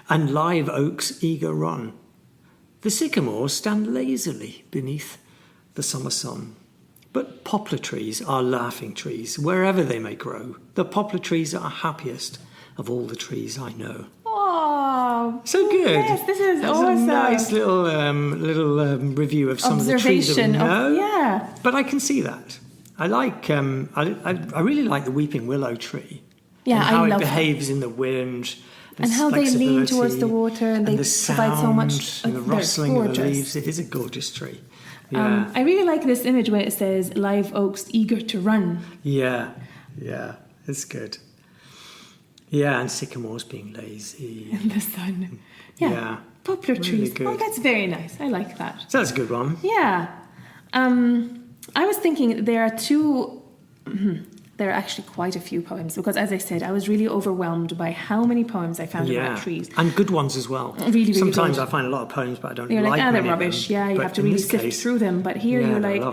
and live oaks eager run. The sycamores stand lazily beneath the summer sun. But poplar trees are laughing trees, wherever they may grow. The poplar trees are happiest of all the trees I know. Oh, so good. Yes, this is That's awesome. a nice little review of some of the trees that we know. But I can see that. I like. I really like the weeping willow tree. Yeah, and how I love it behaves in the wind. And how they lean towards the water and they the provide so much. And the rustling of the leaves. It is a gorgeous tree. Yeah. I really like this image where it says live oaks eager to run. Yeah, it's good. Yeah, and sycamores being lazy. In the sun. Yeah. Poplar really trees. Good. Oh, that's very nice. I like that. So that's a good one. Yeah. I was thinking there are there are actually quite a few poems because, as I said, I was really overwhelmed by how many poems I found about trees. And good ones as well. Really Sometimes good. I find a lot of poems, but I don't you're like they're many rubbish. of them. Yeah, you have to really sift through them. But here you're like...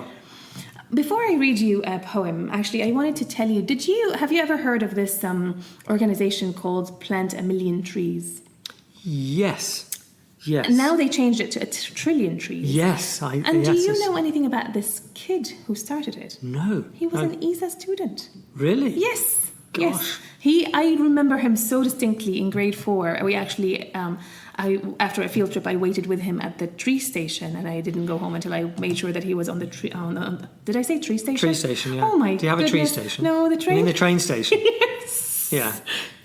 Before I read you a poem, actually, I wanted to tell you, have you ever heard of this organization called Plant a Million Trees? Yes. And now they changed it to 1 trillion trees. Yes. Do you know anything about this kid who started it? No. He was an ESA student. Really? Yes. Gosh. Yes. I remember him so distinctly in grade 4. We actually, after a field trip, I waited with him at the tree station, and I didn't go home until I made sure that he was on the tree. Did I say tree station? Tree station, yeah. Oh my! Do you have a tree station? No, the train. You mean the train station? Yes. Yeah.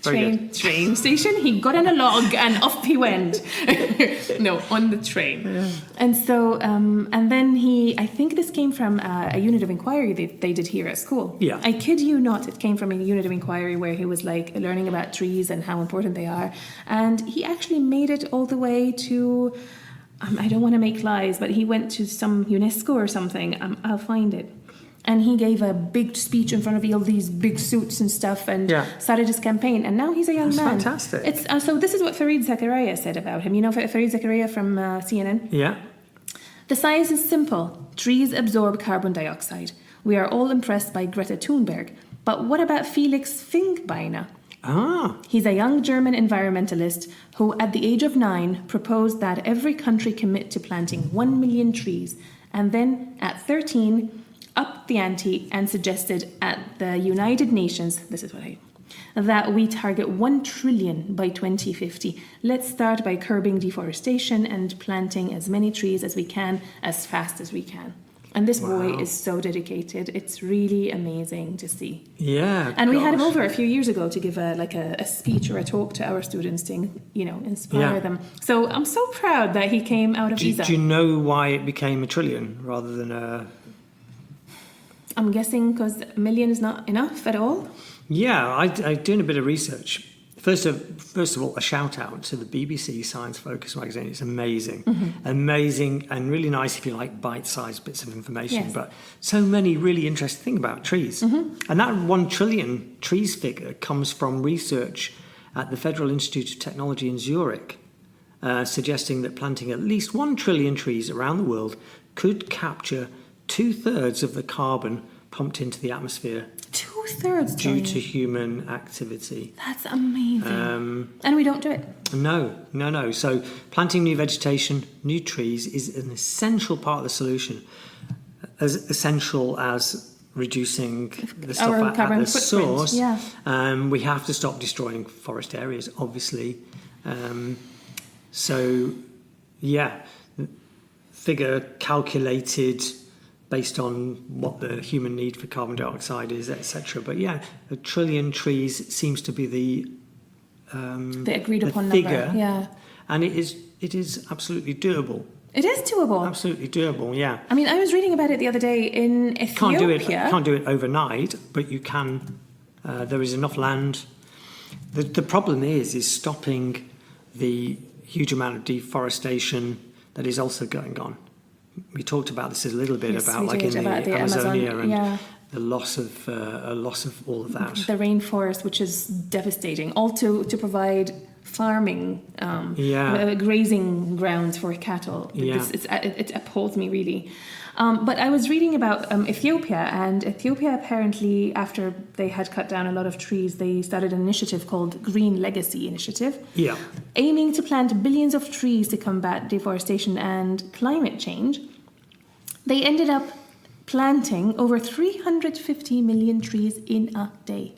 Very good. Train station. He got on a log and off he went. No, on the train. Yeah. And so, and then I think this came from a unit of inquiry that they did here at school. Yeah. I kid you not, it came from a unit of inquiry where he was like learning about trees and how important they are. And he actually made it all the way to, I don't want to make lies, but he went to some UNESCO or something. I'll find it. And he gave a big speech in front of all these big suits and stuff and started his campaign. And now he's a young man. Fantastic. It's so this is what Fareed Zakaria said about him. You know Fareed Zakaria from CNN? Yeah. The science is simple. Trees absorb carbon dioxide. We are all impressed by Greta Thunberg. But what about Felix Finkbeiner? He's a young German environmentalist who, at the age of 9, proposed that every country commit to planting 1 million trees. And then, at 13... upped the ante and suggested at the United Nations, that we target 1 trillion by 2050. Let's start by curbing deforestation and planting as many trees as we can, as fast as we can. And this boy is so dedicated. It's really amazing to see. Yeah. And we had him over a few years ago to give a speech or a talk to our students to, inspire them. So I'm so proud that he came out of ESA. Do you know why it became 1 trillion rather than a... I'm guessing because a million is not enough at all. Yeah, I doing a bit of research. First of all, a shout out to the BBC Science Focus magazine. It's amazing, amazing, and really nice if you like bite-sized bits of information. Yes. But so many really interesting things about trees. And that 1 trillion trees figure comes from research at the Federal Institute of Technology in Zurich, suggesting that planting at least 1 trillion trees around the world could capture 2/3 of the carbon pumped into the atmosphere 2/3 due to human activity. That's amazing. And we don't do it. No. So planting new vegetation, new trees is an essential part of the solution, as essential as reducing the stuff Our at carbon the footprint, source. yeah. We have to stop destroying forest areas, obviously. So, yeah, figure calculated based on what the human need for carbon dioxide is, etc. But yeah, 1 trillion trees seems to be the agreed upon figure, number. Yeah, and it is absolutely doable. it is doable. Absolutely doable. Yeah. I mean, I was reading about it the other day in Ethiopia. Can't do it overnight, but you can. There is enough land. The problem is stopping the huge amount of deforestation that is also going on. We talked about this a little bit about like in the Amazonia and the loss of all of that. The rainforest, which is devastating, all to provide farming, grazing grounds for cattle. Yeah. It appalls me really. But I was reading about Ethiopia, and Ethiopia apparently, after they had cut down a lot of trees, they started an initiative called Green Legacy Initiative, aiming to plant billions of trees to combat deforestation and climate change. They ended up planting over 350 million trees in a day.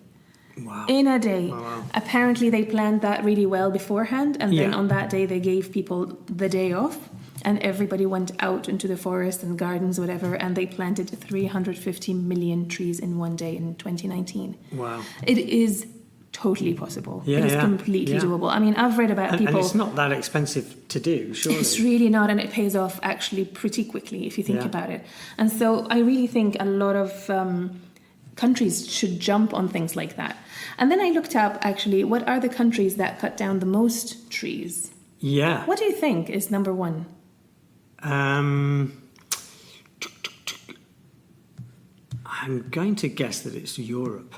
Wow. In a day. Wow. Apparently they planned that really well beforehand, and then on that day they gave people the day off. And everybody went out into the forest and gardens, whatever, and they planted 350 million trees in one day in 2019. Wow. It is totally possible. Yeah, it is completely doable. I mean, I've read about people... And it's not that expensive to do, surely. It's really not, and it pays off actually pretty quickly if you think about it. And so I really think a lot of countries should jump on things like that. And then I looked up, actually, what are the countries that cut down the most trees? Yeah. What do you think is number one? I'm going to guess that it's Europe.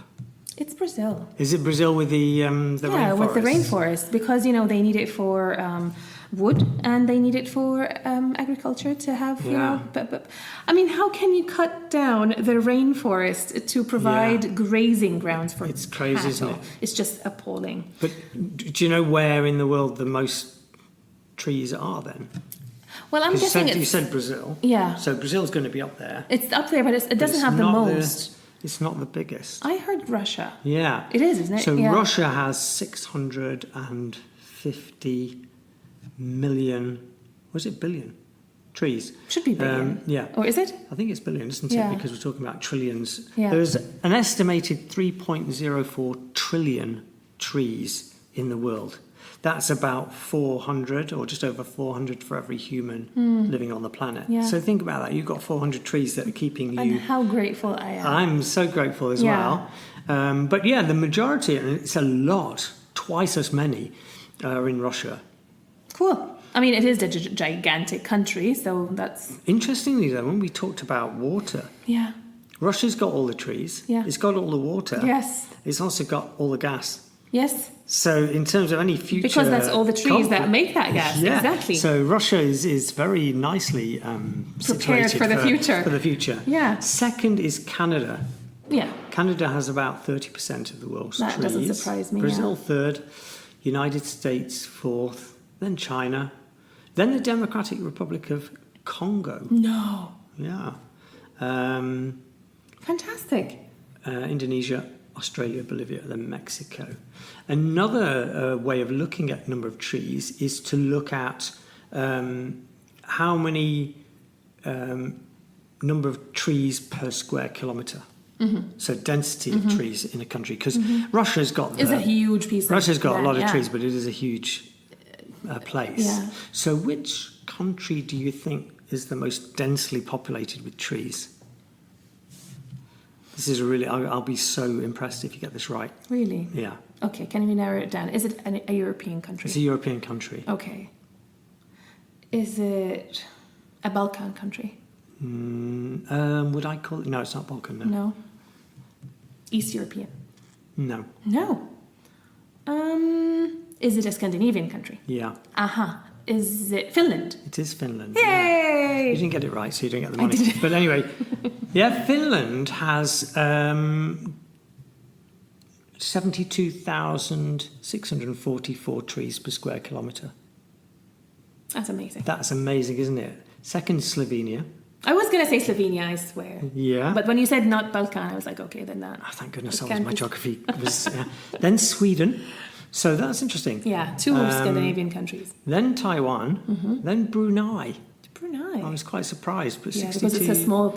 It's Brazil. Is it Brazil with the rainforest? Yeah, with the rainforest, because they need it for wood and they need it for agriculture to have. But I mean, how can you cut down the rainforest to provide grazing grounds for? It's crazy, cattle? isn't it? It's just appalling. But do you know where in the world the most trees are then? Well, I'm guessing you said Brazil. Yeah. So Brazil's going to be up there. It's up there, but it doesn't have the most. It's not the biggest. I heard Russia. Yeah. It is, isn't it? So Russia has 650 million, was it billion? Trees. Should be billion. Or is it? I think it's billion, isn't it? Because we're talking about trillions. Yeah. There's an estimated 3.04 trillion trees in the world. That's about 400 or just over 400 for every human living on the planet. Yeah. So think about that. You've got 400 trees that are keeping you... And how grateful I am. I'm so grateful as well. But yeah, the majority, and it's a lot, twice as many, are in Russia. Cool. I mean, it is a gigantic country, so that's... Interestingly, though, when we talked about water... Yeah. Russia's got all the trees. Yeah. It's got all the water. Yes. It's also got all the gas. Yes. So in terms of any future... Because that's all the trees that make that gas. Yeah. Exactly. So Russia is very nicely prepared for the future. For the future. Yeah. Second is Canada. Yeah. Canada has about 30% of the world's trees. That doesn't surprise me. Brazil third, United States fourth, then China, then the Democratic Republic of Congo. No. Yeah. Fantastic. Indonesia, Australia, Bolivia, then Mexico. Another way of looking at number of trees is to look at how many number of trees per square kilometre. Mm-hmm. So density of trees in a country, because Russia's got... It's a huge piece. Russia's got a lot of trees, but it is a huge place. Yeah. So which country do you think is the most densely populated with trees? This is really, I'll be so impressed if you get this right. Really? Yeah. Okay, can we narrow it down? Is it a European country? It's a European country. Okay. Is it a Balkan country? Would I call it? No, it's not Balkan, no. No. East European? No. No. Is it a Scandinavian country? Yeah. Aha. Is it Finland? It is Finland. Yay! Yeah. You didn't get it right, so you don't get the money. I didn't. But anyway, yeah, Finland has 72,644 trees per square kilometre. That's amazing. That's amazing, isn't it? Second, Slovenia. I was going to say Slovenia, I swear. Yeah. But when you said not Balkan, I was like, okay, then that. Oh, thank goodness, It that was can't my be. geography. Then Sweden. So that's interesting. Yeah, two Scandinavian countries. Then Taiwan. Then Brunei. Brunei. I was quite surprised, but Yeah, 62. because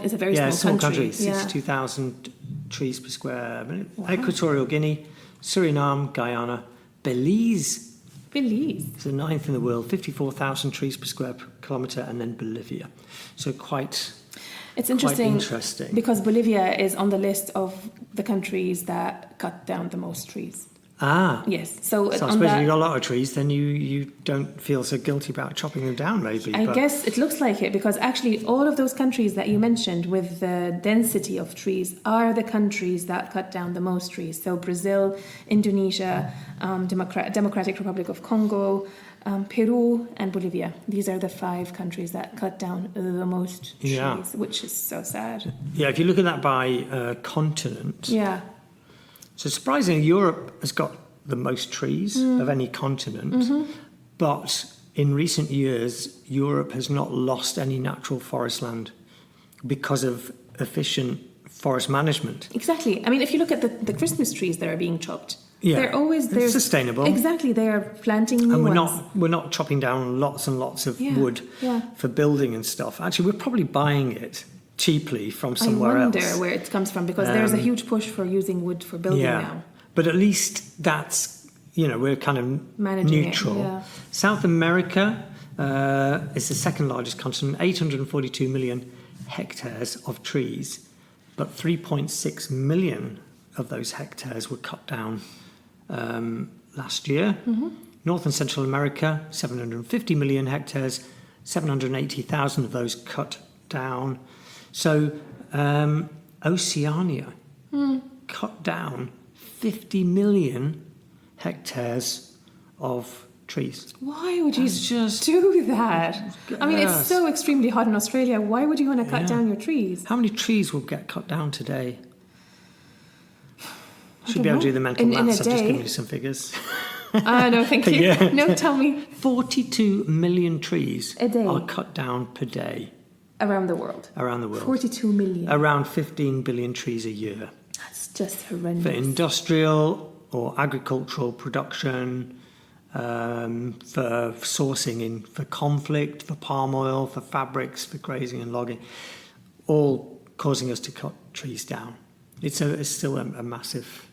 it's a very small country. country. 62,000 trees per square minute. Wow. Equatorial Guinea, Suriname, Guyana, Belize. It's the ninth in the world, 54,000 trees per square kilometre, and then Bolivia. So It's interesting, interesting because Bolivia is on the list of the countries that cut down the most trees. Ah. Yes. So I suppose if you've got a lot of trees, then you don't feel so guilty about chopping them down, maybe. I guess it looks like it, because actually all of those countries that you mentioned with the density of trees are the countries that cut down the most trees. So Brazil, Indonesia, Democratic Republic of Congo, Peru and Bolivia. These are the 5 countries that cut down the most trees, which is so sad. Yeah, if you look at that by continent. Yeah. So surprisingly, Europe has got the most trees of any continent, but in recent years, Europe has not lost any natural forest land because of efficient forest management. Exactly. I mean, if you look at the Christmas trees that are being chopped, they're it's sustainable. Exactly, they are planting new ones. We're not chopping down lots and lots of wood for building and stuff. Actually, we're probably buying it cheaply from somewhere else. I wonder where it comes from, because there's a huge push for using wood for building now. But at least that's, we're kind of managing neutral. It, yeah. South America is the second largest continent, 842 million hectares of trees, but 3.6 million of those hectares were cut down last year. North and Central America, 750 million hectares, 780,000 of those cut down. So Oceania cut down 50 million hectares of trees. Why would you do that? I mean, it's so extremely hot in Australia. Why would you want to cut down your trees? How many trees will get cut down today? Should be able to do the mental maths. I've just given you some figures. No, thank you. No, tell me. 42 million trees a day are cut down per day. Around the world. 42 million. Around 15 billion trees a year. That's just horrendous. For industrial or agricultural production, for sourcing for conflict, for palm oil, for fabrics, for grazing and logging, all causing us to cut trees down. It's still a massive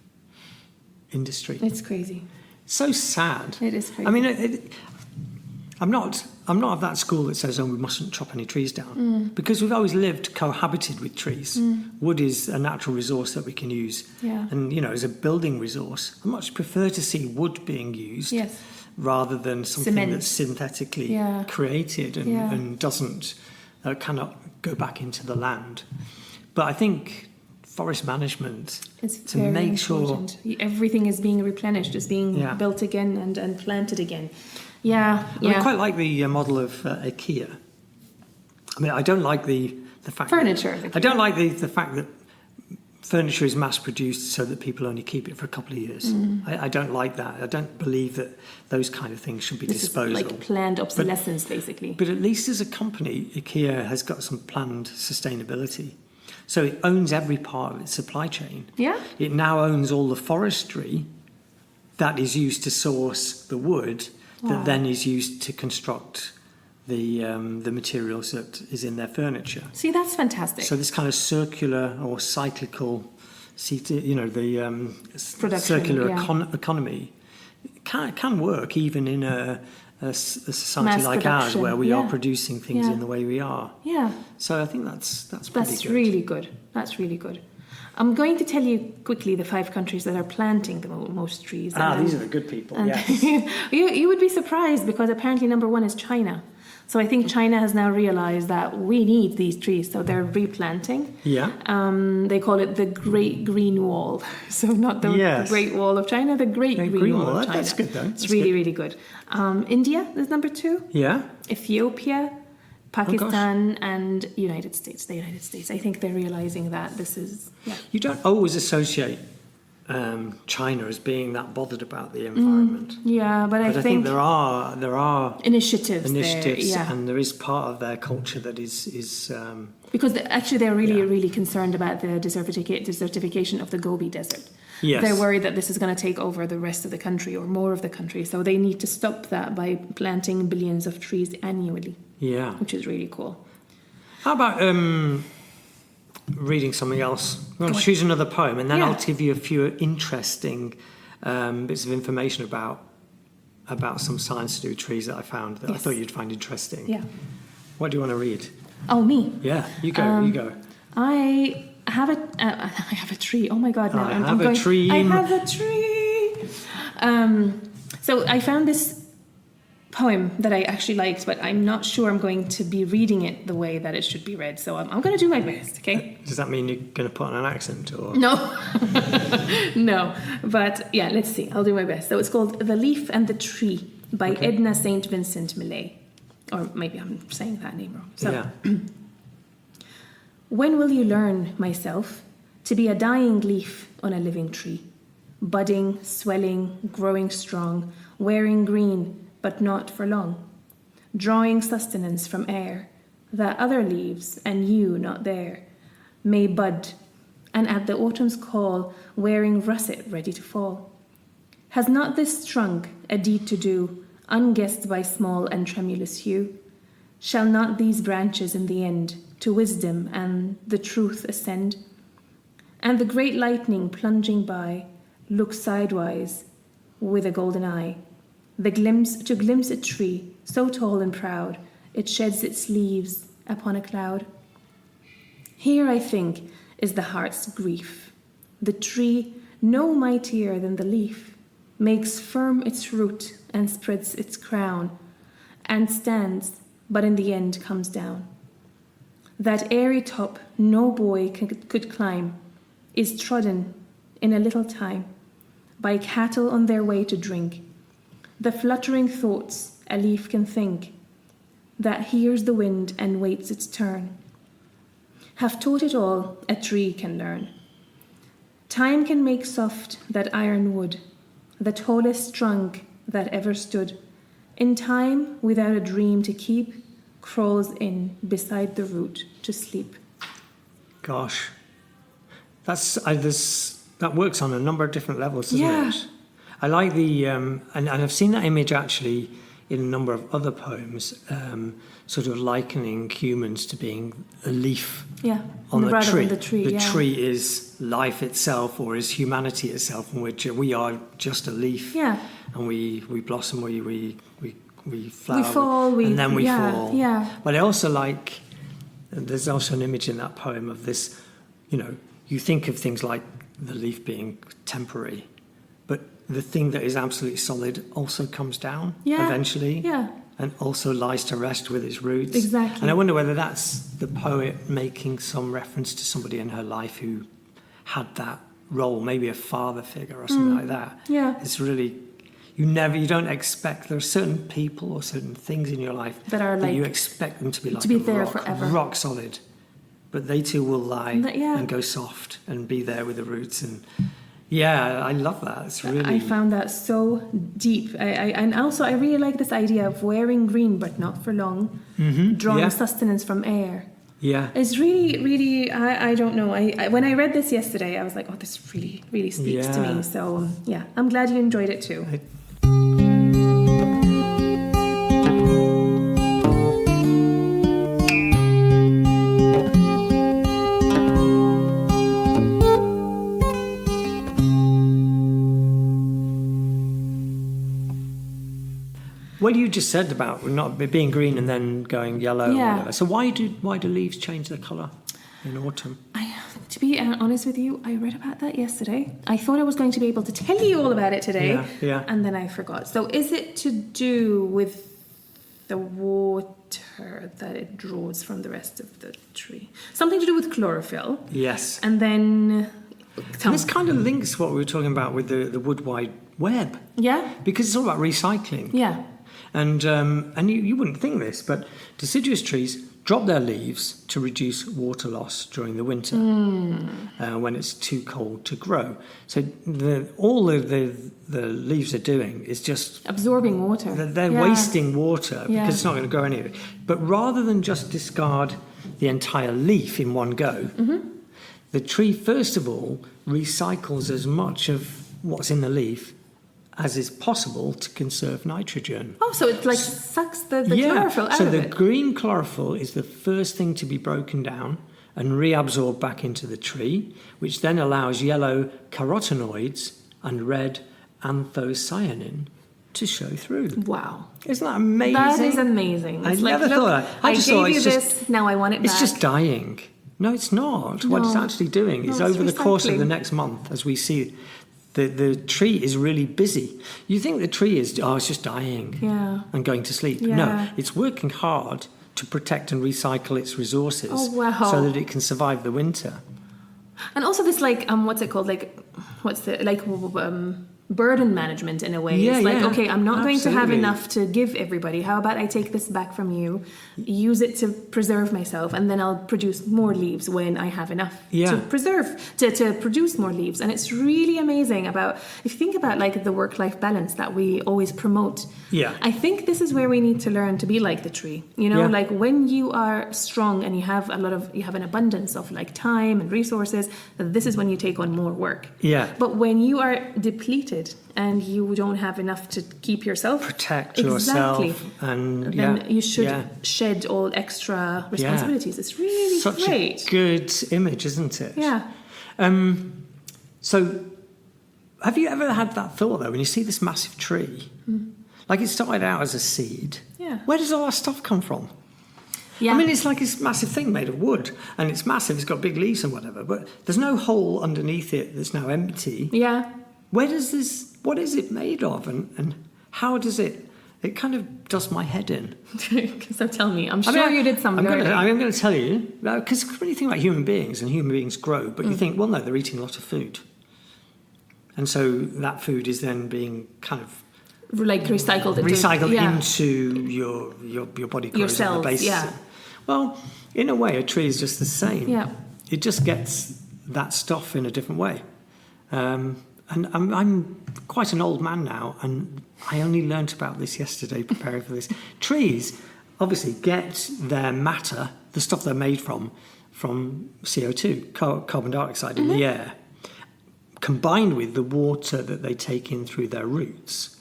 industry. It's crazy. So sad. It is crazy. I mean, I'm not of that school that says, we mustn't chop any trees down, because we've always cohabited with trees. Wood is a natural resource that we can use. Yeah. And, as a building resource, I much prefer to see wood being used rather than something that's synthetically created and cannot go back into the land. But I think forest management, to make important. Sure everything is being replenished, is being built again and planted again. Yeah. I quite like the model of IKEA. I mean, I don't like the fact furniture. I don't like the fact that furniture is mass produced so that people only keep it for a couple of years. I don't like that. I don't believe that those kind of things should be disposal. Is like planned obsolescence, basically. But at least as a company, IKEA has got some planned sustainability. So it owns every part of its supply chain. Yeah. It now owns all the forestry that is used to source the wood that then is used to construct the materials that is in their furniture. See, that's fantastic. So this kind of circular or cyclical, circular economy can work even in a society like ours, where we are producing things in the way we are. Yeah. So I think that's pretty good. That's really good. That's really good. I'm going to tell you quickly the 5 countries that are planting the most trees. These are the good people, yes. you would be surprised because apparently number 1 is China. So I think China has now realized that we need these trees, so they're replanting. Yeah. They call it the Great Green Wall. So not the Great Wall of China, the Great Green Wall of China. That's good, though. It's really good. India is number 2. Yeah. Ethiopia, Pakistan, and the United States. I think they're realizing that this is... Yeah. You don't always associate China as being that bothered about the environment. But I think there are initiatives there, and there is part of their culture that is because they're really concerned about the desertification of the Gobi Desert. Yes. They're worried that this is going to take over the rest of the country or more of the country, so they need to stop that by planting billions of trees annually. Yeah, which is really cool. How about reading something else? I'm going to choose another poem, and then I'll give you a few interesting bits of information about some science to do with trees that I found that I thought you'd find interesting. Yeah. What do you want to read? Oh, me? Yeah, you go. You go. I have a tree. Oh my God! Now I have a tree. So I found this poem that I actually liked, but I'm not sure I'm going to be reading it the way that it should be read. So I'm going to do my best, okay? Does that mean you're going to put on an accent? Or no. No. But yeah, let's see. I'll do my best. So it's called The Leaf and the Tree by Edna St. Vincent Millay. Or maybe I'm saying that name wrong. So, when will you learn, myself, to be a dying leaf on a living tree, budding, swelling, growing strong, wearing green, but not for long, drawing sustenance from air, that other leaves, and you not there, may bud, and at the autumn's call, wearing russet ready to fall? Has not this trunk a deed to do, unguessed by small and tremulous hue? Shall not these branches in the end to wisdom and the truth ascend? And the great lightning plunging by, look sidewise with a golden eye, to glimpse a tree so tall and proud, it sheds its leaves upon a cloud. Here, I think, is the heart's grief. The tree, no mightier than the leaf, makes firm its root and spreads its crown, and stands, but in the end comes down. That airy top no boy could climb is trodden in a little time by cattle on their way to drink. The fluttering thoughts a leaf can think, that hears the wind and waits its turn, have taught it all a tree can learn. Time can make soft that iron wood, the tallest trunk that ever stood. In time, without a dream to keep, crawls in beside the root to sleep. Gosh, that works on a number of different levels, doesn't it? I like the, and I've seen that image actually in a number of other poems, sort of likening humans to being a leaf on the tree. The tree is life itself, or is humanity itself, in which we are just a leaf. Yeah. And we blossom, we flower, we fall, and then we fall. Yeah. But I also like, there's also an image in that poem of this, you think of things like the leaf being temporary, but the thing that is absolutely solid also comes down eventually. Yeah. And also lies to rest with its roots. Exactly. And I wonder whether that's the poet making some reference to somebody in her life who had that role, maybe a father figure or something like that. Yeah. It's really, you don't expect, there are certain people or certain things in your life that you expect them to be like to be there forever. Rock solid. But they too will lie and go soft and be there with the roots. And I love that. It's really, I found that so deep. And also I really like this idea of wearing green but not for long, drawing sustenance from air. Yeah, it's really, really. I don't know. I when I read this yesterday, I was like, oh, this really, really speaks to me. So I'm glad you enjoyed it too. Well, you just said about not being green and then going yellow. Yeah. So why do leaves change their colour in autumn? To be honest with you, I read about that yesterday. I thought I was going to be able to tell you all about it today. Yeah. And then I forgot. So is it to do with the water that it draws from the rest of the tree? Something to do with chlorophyll. Yes. And then... And this kind of links what we were talking about with the wood wide web. Yeah. Because it's all about recycling. Yeah. And you wouldn't think this, but deciduous trees drop their leaves to reduce water loss during the winter when it's too cold to grow. So all the leaves are doing is just... absorbing water. They're wasting water because it's not going to grow anywhere. But rather than just discard the entire leaf in one go, the tree, first of all, recycles as much of what's in the leaf as is possible to conserve nitrogen. Oh, so it like sucks the chlorophyll out of it. So the green chlorophyll is the first thing to be broken down and reabsorbed back into the tree, which then allows yellow carotenoids and red anthocyanin to show through. Wow. Isn't that amazing? That is amazing. It's never thought that. I gave you this, now I want it back. It's just dying. No, it's not. What it's actually doing is over the course of the next month, as we see, the tree is really busy. You think the tree is, it's just dying and going to sleep. Yeah. No, it's working hard to protect and recycle its resources so that it can survive the winter. And also this what's it called? Burden management in a way. It's okay, I'm not going to have enough to give everybody. How about I take this back from you, use it to preserve myself, and then I'll produce more leaves when I have enough to produce more leaves. And it's really amazing if you think about the work-life balance that we always promote. Yeah. I think this is where we need to learn to be like the tree. When you are strong and you have an abundance of time and resources, this is when you take on more work. Yeah. But when you are depleted and you don't have enough to keep yourself, protect yourself, and then you should shed all extra responsibilities. It's really great. Such a good image, isn't it? Yeah. So, have you ever had that thought though, when you see this massive tree, like it started out as a seed? Yeah. Where does all that stuff come from? Yeah. I mean, it's like this massive thing made of wood, and it's massive. It's got big leaves and whatever, but there's no hole underneath it that's now empty. Yeah. What is it made of, and how does it kind of does my head in. So tell me, I'm sure you did some learning. I'm going to tell you, because when you think about human beings, and human beings grow, but you think, well, no, they're eating a lot of food. And so that food is then being kind of recycled into your body grows your cells, on the basis. Yeah. Well, in a way, a tree is just the same. Yeah. It just gets that stuff in a different way. And I'm quite an old man now, and I only learnt about this yesterday preparing for this. Trees obviously get their matter, the stuff they're made from CO2, carbon dioxide in the air, combined with the water that they take in through their roots,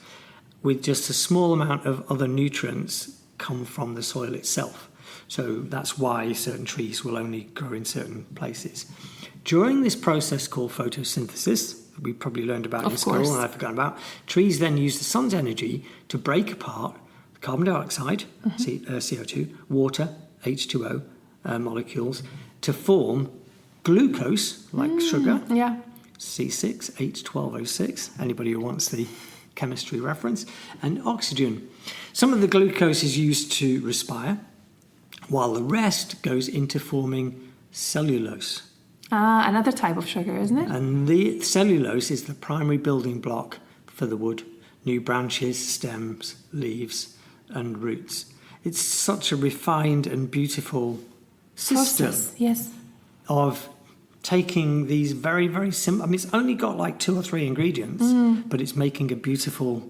with just a small amount of other nutrients come from the soil itself. So that's why certain trees will only grow in certain places. During this process called photosynthesis, we probably learned about in school and I've forgotten about, trees then use the sun's energy to break apart the carbon dioxide, CO2, water, H2O molecules, to form glucose, like sugar, C6H12O6, anybody who wants the chemistry reference, and oxygen. Some of the glucose is used to respire, while the rest goes into forming cellulose. Another type of sugar, isn't it? And the cellulose is the primary building block for the wood. New branches, stems, leaves, and roots. It's such a refined and beautiful system of taking these very, very simple... I mean, it's only got like 2 or 3 ingredients, but it's making a beautiful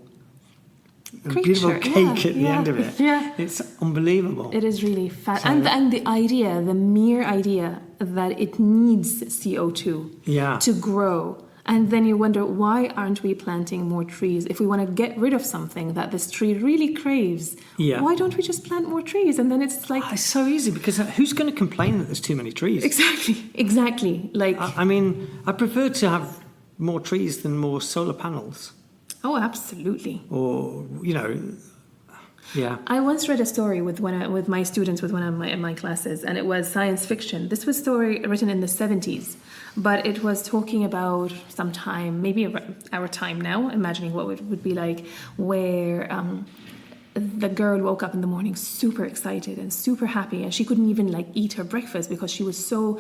cake at the end of it. Yeah. It's unbelievable. It is really fat. So, and the mere idea that it needs CO2 to grow. And then you wonder, why aren't we planting more trees? If we want to get rid of something that this tree really craves, why don't we just plant more trees? And then it's like... it's so easy, because who's going to complain that there's too many trees? Exactly. Like, I mean, I prefer to have more trees than more solar panels. Oh, absolutely. Or, I once read a story with my students, with one of my classes, and it was science fiction. This was a story written in the 70s, but it was talking about some time, maybe our time now, imagining what it would be like, where the girl woke up in the morning super excited and super happy, and she couldn't even like eat her breakfast because she was so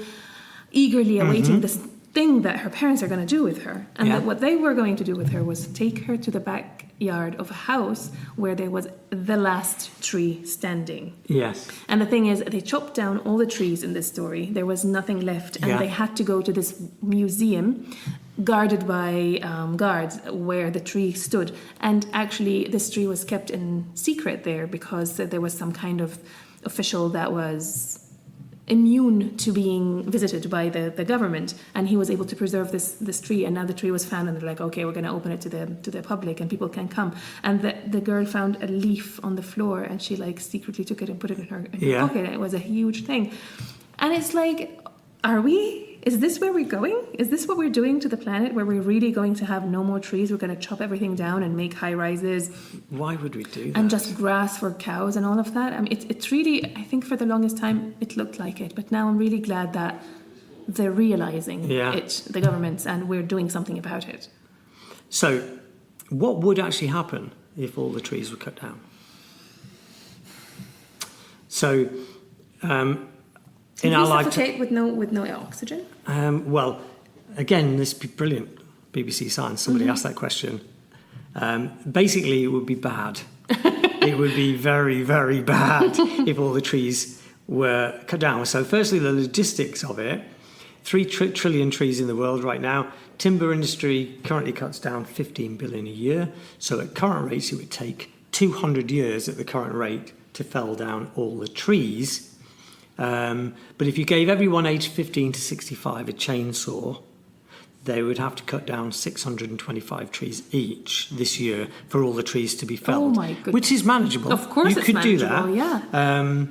eagerly awaiting this thing that her parents are going to do with her. And that what they were going to do with her was take her to the backyard of a house where there was the last tree standing. Yes. And the thing is, they chopped down all the trees in this story. There was nothing left. And they had to go to this museum guarded by guards where the tree stood. And actually, this tree was kept in secret there because there was some kind of official that was immune to being visited by the government, and he was able to preserve this tree. And now the tree was found, and they're like, okay, we're going to open it to the public, and people can come. And the girl found a leaf on the floor, and she like secretly took it and put it in her pocket. And it was a huge thing. And it's like, is this where we're going? Is this what we're doing to the planet, where we're really going to have no more trees? We're going to chop everything down and make high rises. Why would we do that? And just grass for cows and all of that. I mean, it's really, I think for the longest time, it looked like it. But now I'm really glad that they're realizing it, the governments, and we're doing something about it. So what would actually happen if all the trees were cut down? So... in our lifetime, with no oxygen? Well, again, this would be brilliant. BBC Science, somebody asked that question. Basically, it would be bad. It would be very, very bad if all the trees were cut down. So firstly, the logistics of it. 3 trillion trees in the world right now. Timber industry currently cuts down 15 billion a year. So at current rates, it would take 200 years at the current rate to fell down all the trees. But if you gave everyone aged 15 to 65 a chainsaw, they would have to cut down 625 trees each this year for all the trees to be felled. Oh my goodness. Which is manageable. Of course you it's could manageable, do that. Yeah.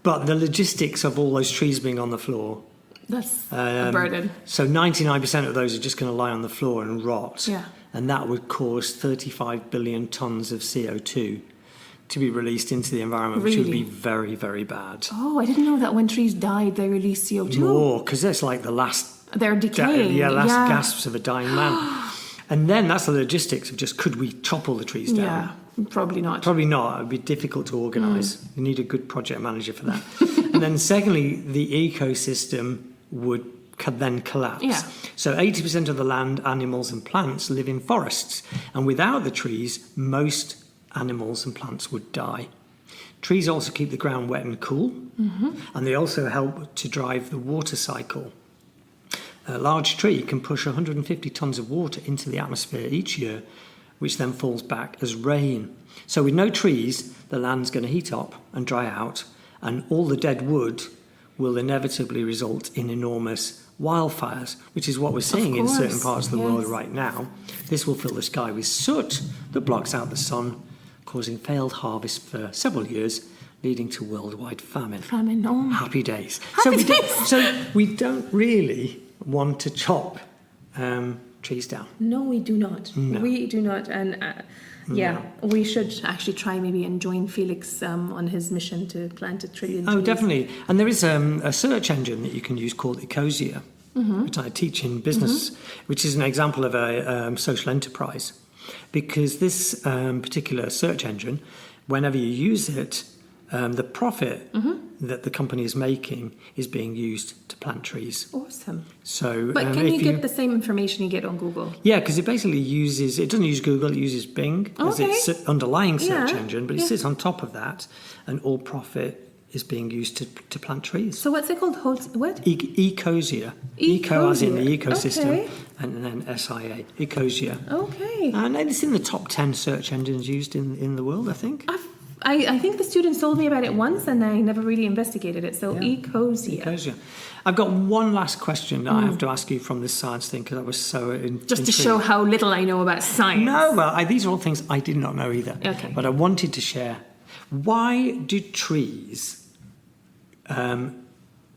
But the logistics of all those trees being on the floor... That's a burden. So 99% of those are just going to lie on the floor and rot. Yeah. And that would cause 35 billion tonnes of CO2 to be released into the environment, which would be very, very bad. Oh, I didn't know that when trees died, they released CO2. More, because that's like the last... They're decaying. Gasps of a dying man. And then that's the logistics of just, could we chop all the trees down? Yeah, probably not. Probably not. It would be difficult to organise. You need a good project manager for that. And then secondly, the ecosystem would then collapse. Yeah. So 80% of the land, animals and plants live in forests. And without the trees, most animals and plants would die. Trees also keep the ground wet and cool, and they also help to drive the water cycle. A large tree can push 150 tonnes of water into the atmosphere each year, which then falls back as rain. So with no trees, the land's going to heat up and dry out, and all the dead wood will inevitably result in enormous wildfires, which is what we're seeing in certain parts of the world right now. This will fill the sky with soot that blocks out the sun, causing failed harvests for several years, leading to worldwide famine. Happy days. So we don't really want to chop trees down. No, we do not. No. We do not. And we should actually try maybe and join Felix on his mission to plant 1 trillion trees. Oh, definitely. And there is a search engine that you can use called Ecosia, which I teach in business, which is an example of a social enterprise. Because this particular search engine, whenever you use it, the profit that the company is making is being used to plant trees. Awesome. So, but can you get the same information you get on Google? Yeah, because it basically it doesn't use Google, it uses Bing as its underlying search engine, but it sits on top of that, and all profit is being used to plant trees. So what's it called? What? Ecosia. Eco as in the ecosystem, and then SIA. Ecosia. Okay. And it's in the top 10 search engines used in the world, I think. I think the students told me about it once, and I never really investigated it. So Ecosia. I've got one last question that I have to ask you from this science thing, because I was so intrigued. Just to show how little I know about science. No, well, these are all things I did not know either. Okay. But I wanted to share. Why do trees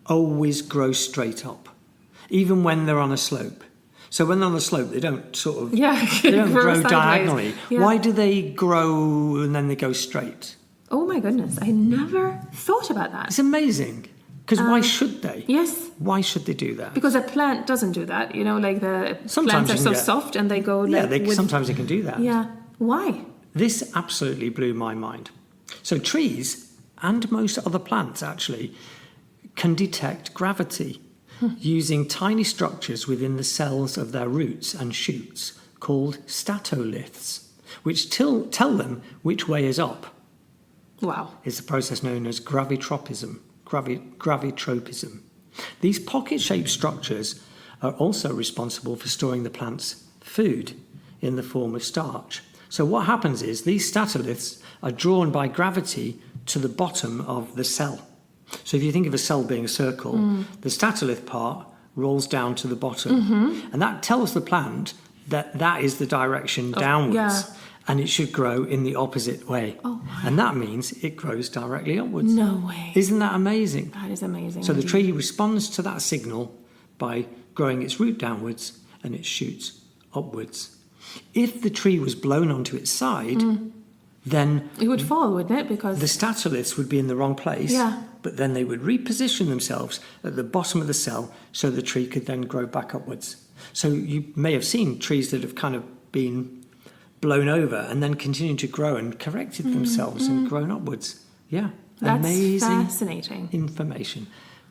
always grow straight up, even when they're on a slope? So when they're on the slope, they don't they don't grow diagonally. Yeah. Why do they grow and then they go straight? Oh my goodness, I never thought about that. It's amazing. Because why should they? Yes. Why should they do that? Because a plant doesn't do that. Like the Sometimes plants are so soft and they go like... sometimes they can do that. Yeah. Why? This absolutely blew my mind. So trees, and most other plants actually, can detect gravity using tiny structures within the cells of their roots and shoots called statoliths, which tell them which way is up. Wow. It's a process known as gravitropism. Gravitropism. These pocket-shaped structures are also responsible for storing the plant's food in the form of starch. So what happens is these statoliths are drawn by gravity to the bottom of the cell. So if you think of a cell being a circle, the statolith part rolls down to the bottom. And that tells the plant that is the direction downwards. Yeah. And it should grow in the opposite way. Oh, my. And that means it grows directly upwards. No way. Isn't that amazing? That is amazing. So the tree responds to that signal by growing its root downwards and its shoots upwards. If the tree was blown onto its side, then... It would fall, wouldn't it? Because... The statoliths would be in the wrong place. Yeah. But then they would reposition themselves at the bottom of the cell so the tree could then grow back upwards. So you may have seen trees that have kind of been blown over and then continued to grow and corrected themselves and grown upwards. Yeah. That's amazing fascinating information.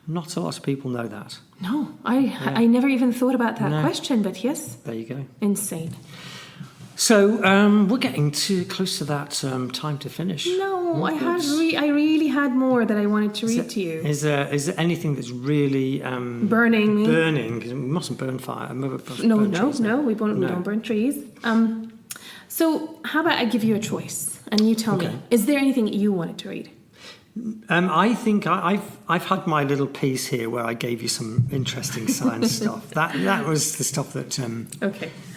Not a lot of people know that. No, I never even thought about that question, but yes. There you go. Insane. So we're getting too close to that time to finish. No, I really had more that I wanted to read to you. Is there anything that's really burning me? Burning, because we mustn't burn fire. No, we don't burn trees. So how about I give you a choice and you tell me, is there anything you wanted to read? I think I've had my little piece here where I gave you some interesting science stuff. That was the stuff that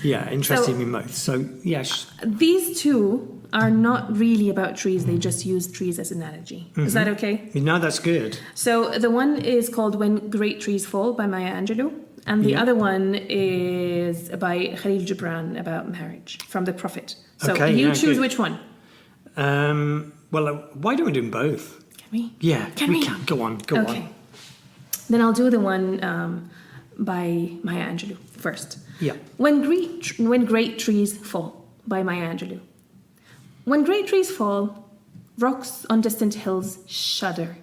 interested me most. So yes, these two are not really about trees. They just use trees as an analogy. Is that okay? No, that's good. So the one is called "When Great Trees Fall" by Maya Angelou, and the other one is by Khalil Gibran about marriage from the Prophet. So you choose which one. Well, why don't we do them both? Can we? Yeah, we can. Go on. Okay. Then I'll do the one by Maya Angelou first. Yeah. When Great Trees Fall by Maya Angelou. When great trees fall, rocks on distant hills shudder.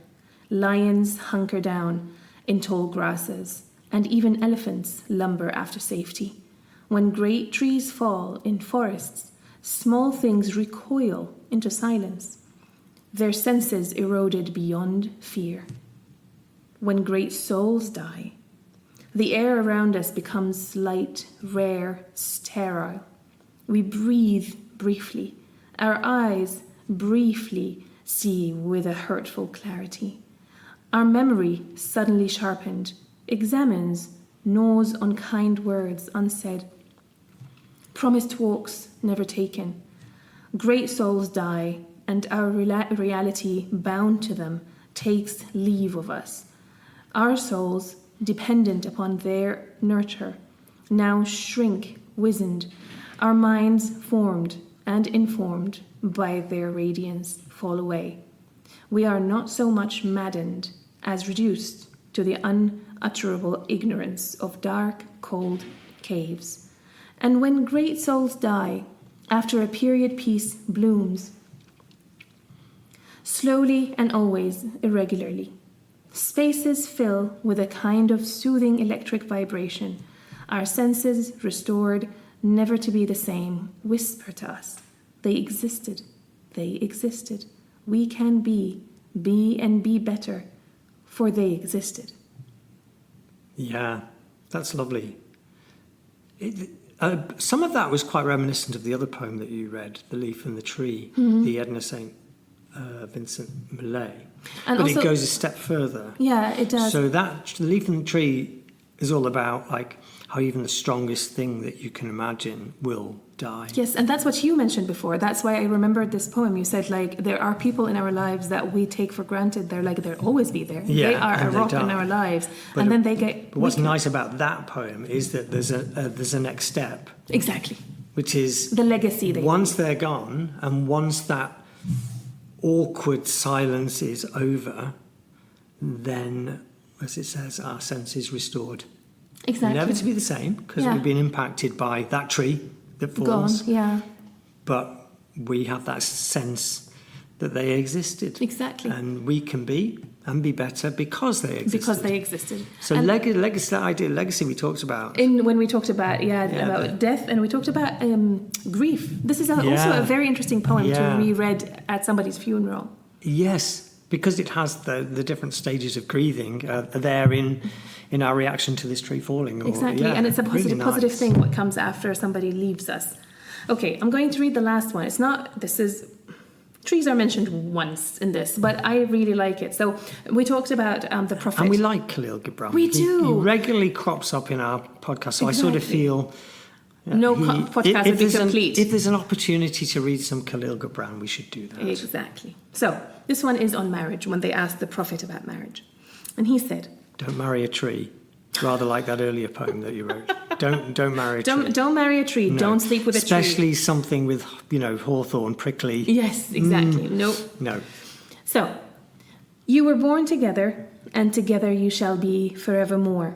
Lions hunker down in tall grasses, and even elephants lumber after safety. When great trees fall in forests, small things recoil into silence, their senses eroded beyond fear. When great souls die, the air around us becomes light, rare, sterile. We breathe briefly. Our eyes briefly see with a hurtful clarity. Our memory, suddenly sharpened, examines, gnaws on kind words unsaid. Promised walks never taken. Great souls die, and our reality bound to them takes leave of us. Our souls, dependent upon their nurture, now shrink, wizened, our minds formed and informed by their radiance fall away. We are not so much maddened as reduced to the unutterable ignorance of dark, cold caves. And when great souls die, after a period peace blooms, slowly and always irregularly. Spaces fill with a kind of soothing electric vibration. Our senses, restored, never to be the same, whisper to us, they existed. We can be and be better, for they existed. Yeah, that's lovely. Some of that was quite reminiscent of the other poem that you read, The Leaf and the Tree, the Edna St. Vincent Millay. But also, it goes a step further. Yeah, it does. So that The Leaf and the Tree is all about like how even the strongest thing that you can imagine will die. Yes, and that's what you mentioned before. That's why I remembered this poem. You said like there are people in our lives that we take for granted. They'll always be there. Yeah, they are a rock in our lives, and then they get. But what's nice about that poem is that there's a next step. Exactly. Which is the legacy. Once they're gone, and once that awkward silence is over, then, as it says, our sense is restored. Exactly. Never to be the same, because we've been impacted by that tree that falls. Gone, yeah. But we have that sense that they existed. Exactly. And we can be and be better because they existed. Because they existed. So legacy, that idea of legacy we talked about. When we talked about, about death, and we talked about grief. This is also a very interesting poem to reread at somebody's funeral. Yes, because it has the different stages of grieving there in our reaction to this tree falling. Exactly, and it's a positive thing what comes after somebody leaves us. Okay, I'm going to read the last one. Trees are mentioned once in this, but I really like it. So we talked about the Prophet. And we like Khalil Gibran. We do. He regularly crops up in our podcast, so I sort of feel... podcast would be complete. If there's an opportunity to read some Khalil Gibran, we should do that. Exactly. So this one is on marriage, when they asked the Prophet about marriage. And he said... Don't marry a tree. Rather like that earlier poem that you wrote. Don't marry a tree. Don't marry a tree. No. Don't sleep with a tree. Especially something with, hawthorn, prickly. Yes, exactly. No. So, you were born together, and together you shall be forevermore.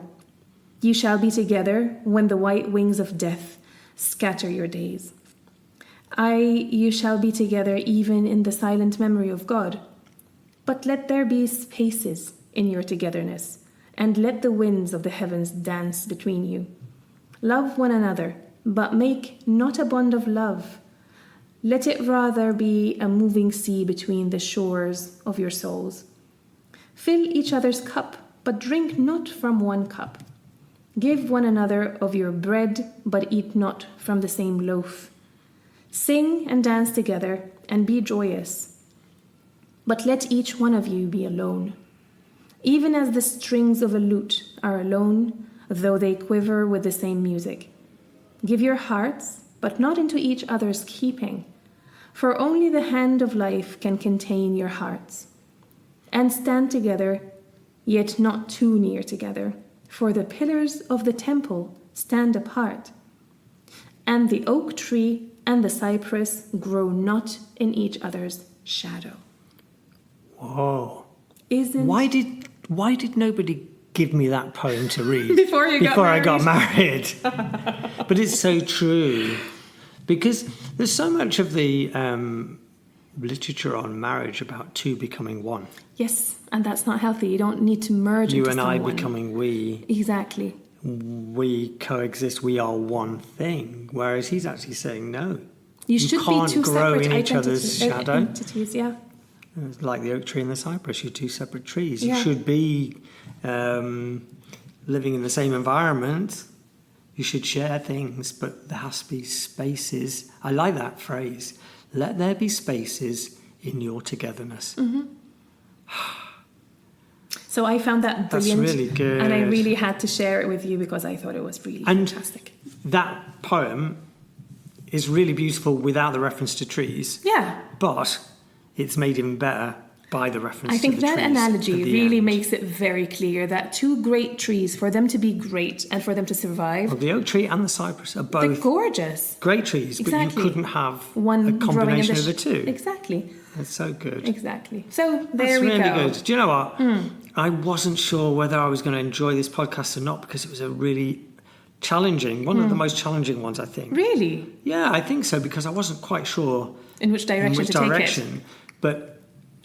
You shall be together when the white wings of death scatter your days. You shall be together even in the silent memory of God. But let there be spaces in your togetherness, and let the winds of the heavens dance between you. Love one another, but make not a bond of love. Let it rather be a moving sea between the shores of your souls. Fill each other's cup, but drink not from one cup. Give one another of your bread, but eat not from the same loaf. Sing and dance together, and be joyous. But let each one of you be alone. Even as the strings of a lute are alone, though they quiver with the same music. Give your hearts, but not into each other's keeping, for only the hand of life can contain your hearts. And stand together, yet not too near together, for the pillars of the temple stand apart. And the oak tree and the cypress grow not in each other's shadow. Whoa. Why did nobody give me that poem to read before I got married? But it's so true, because there's so much of the literature on marriage about two becoming one. Yes, and that's not healthy. You don't need to merge you into and someone. I becoming we. Exactly. We coexist. We are one thing. Whereas he's actually saying no. You should can't be two grow separate in each other's shadow. Entities, yeah. It's like the oak tree and the cypress. You're two separate trees. Yeah. You should be living in the same environment. You should share things, but there has to be spaces. I like that phrase. Let there be spaces in your togetherness. Mm-hmm. So I found that brilliant. That's really good. And I really had to share it with you because I thought it was really fantastic. That poem is really beautiful without the reference to trees. Yeah. But it's made even better by the reference to the trees. I think that analogy really makes it very clear that two great trees, for them to be great and for them to survive... Well, the oak tree and the cypress are both... They're gorgeous. Great trees, Exactly. But you couldn't have one a combination of the two. Exactly. That's so good. Exactly. So there we go. That's really good. Do you know what? I wasn't sure whether I was going to enjoy this podcast or not, because it was a really challenging, one of the most challenging ones, I think. Really? Yeah, I think so, because I wasn't quite sure in which direction to take it. But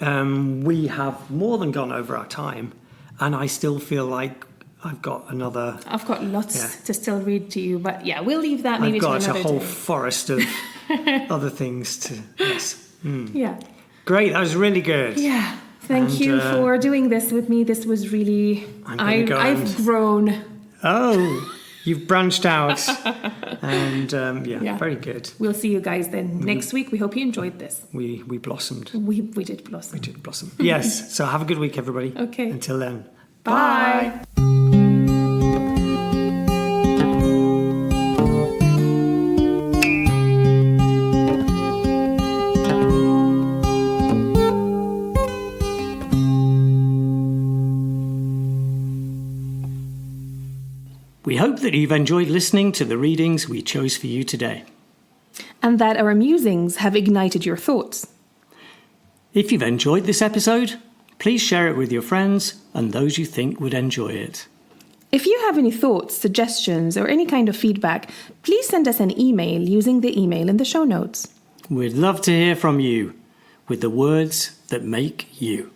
we have more than gone over our time, and I still feel like I've got lots to still read to you, but yeah, we'll leave that maybe to another day. I've got a whole forest of other things to... Yes. Yeah. Great, that was really good. Yeah. Thank you for doing this with me. This was really... I've grown. Oh, you've branched out. And very good. We'll see you guys then next week. We hope you enjoyed this. We blossomed. We did blossom. We did blossom. Yes. So have a good week, everybody. Okay. Until then. Bye. We hope that you've enjoyed listening to the readings we chose for you today. And that our musings have ignited your thoughts. If you've enjoyed this episode, Please share it with your friends and those you think would enjoy it. If you have any thoughts, suggestions, or any kind of feedback, please send us an email using the email in the show notes. We'd love to hear from you with the words that make you.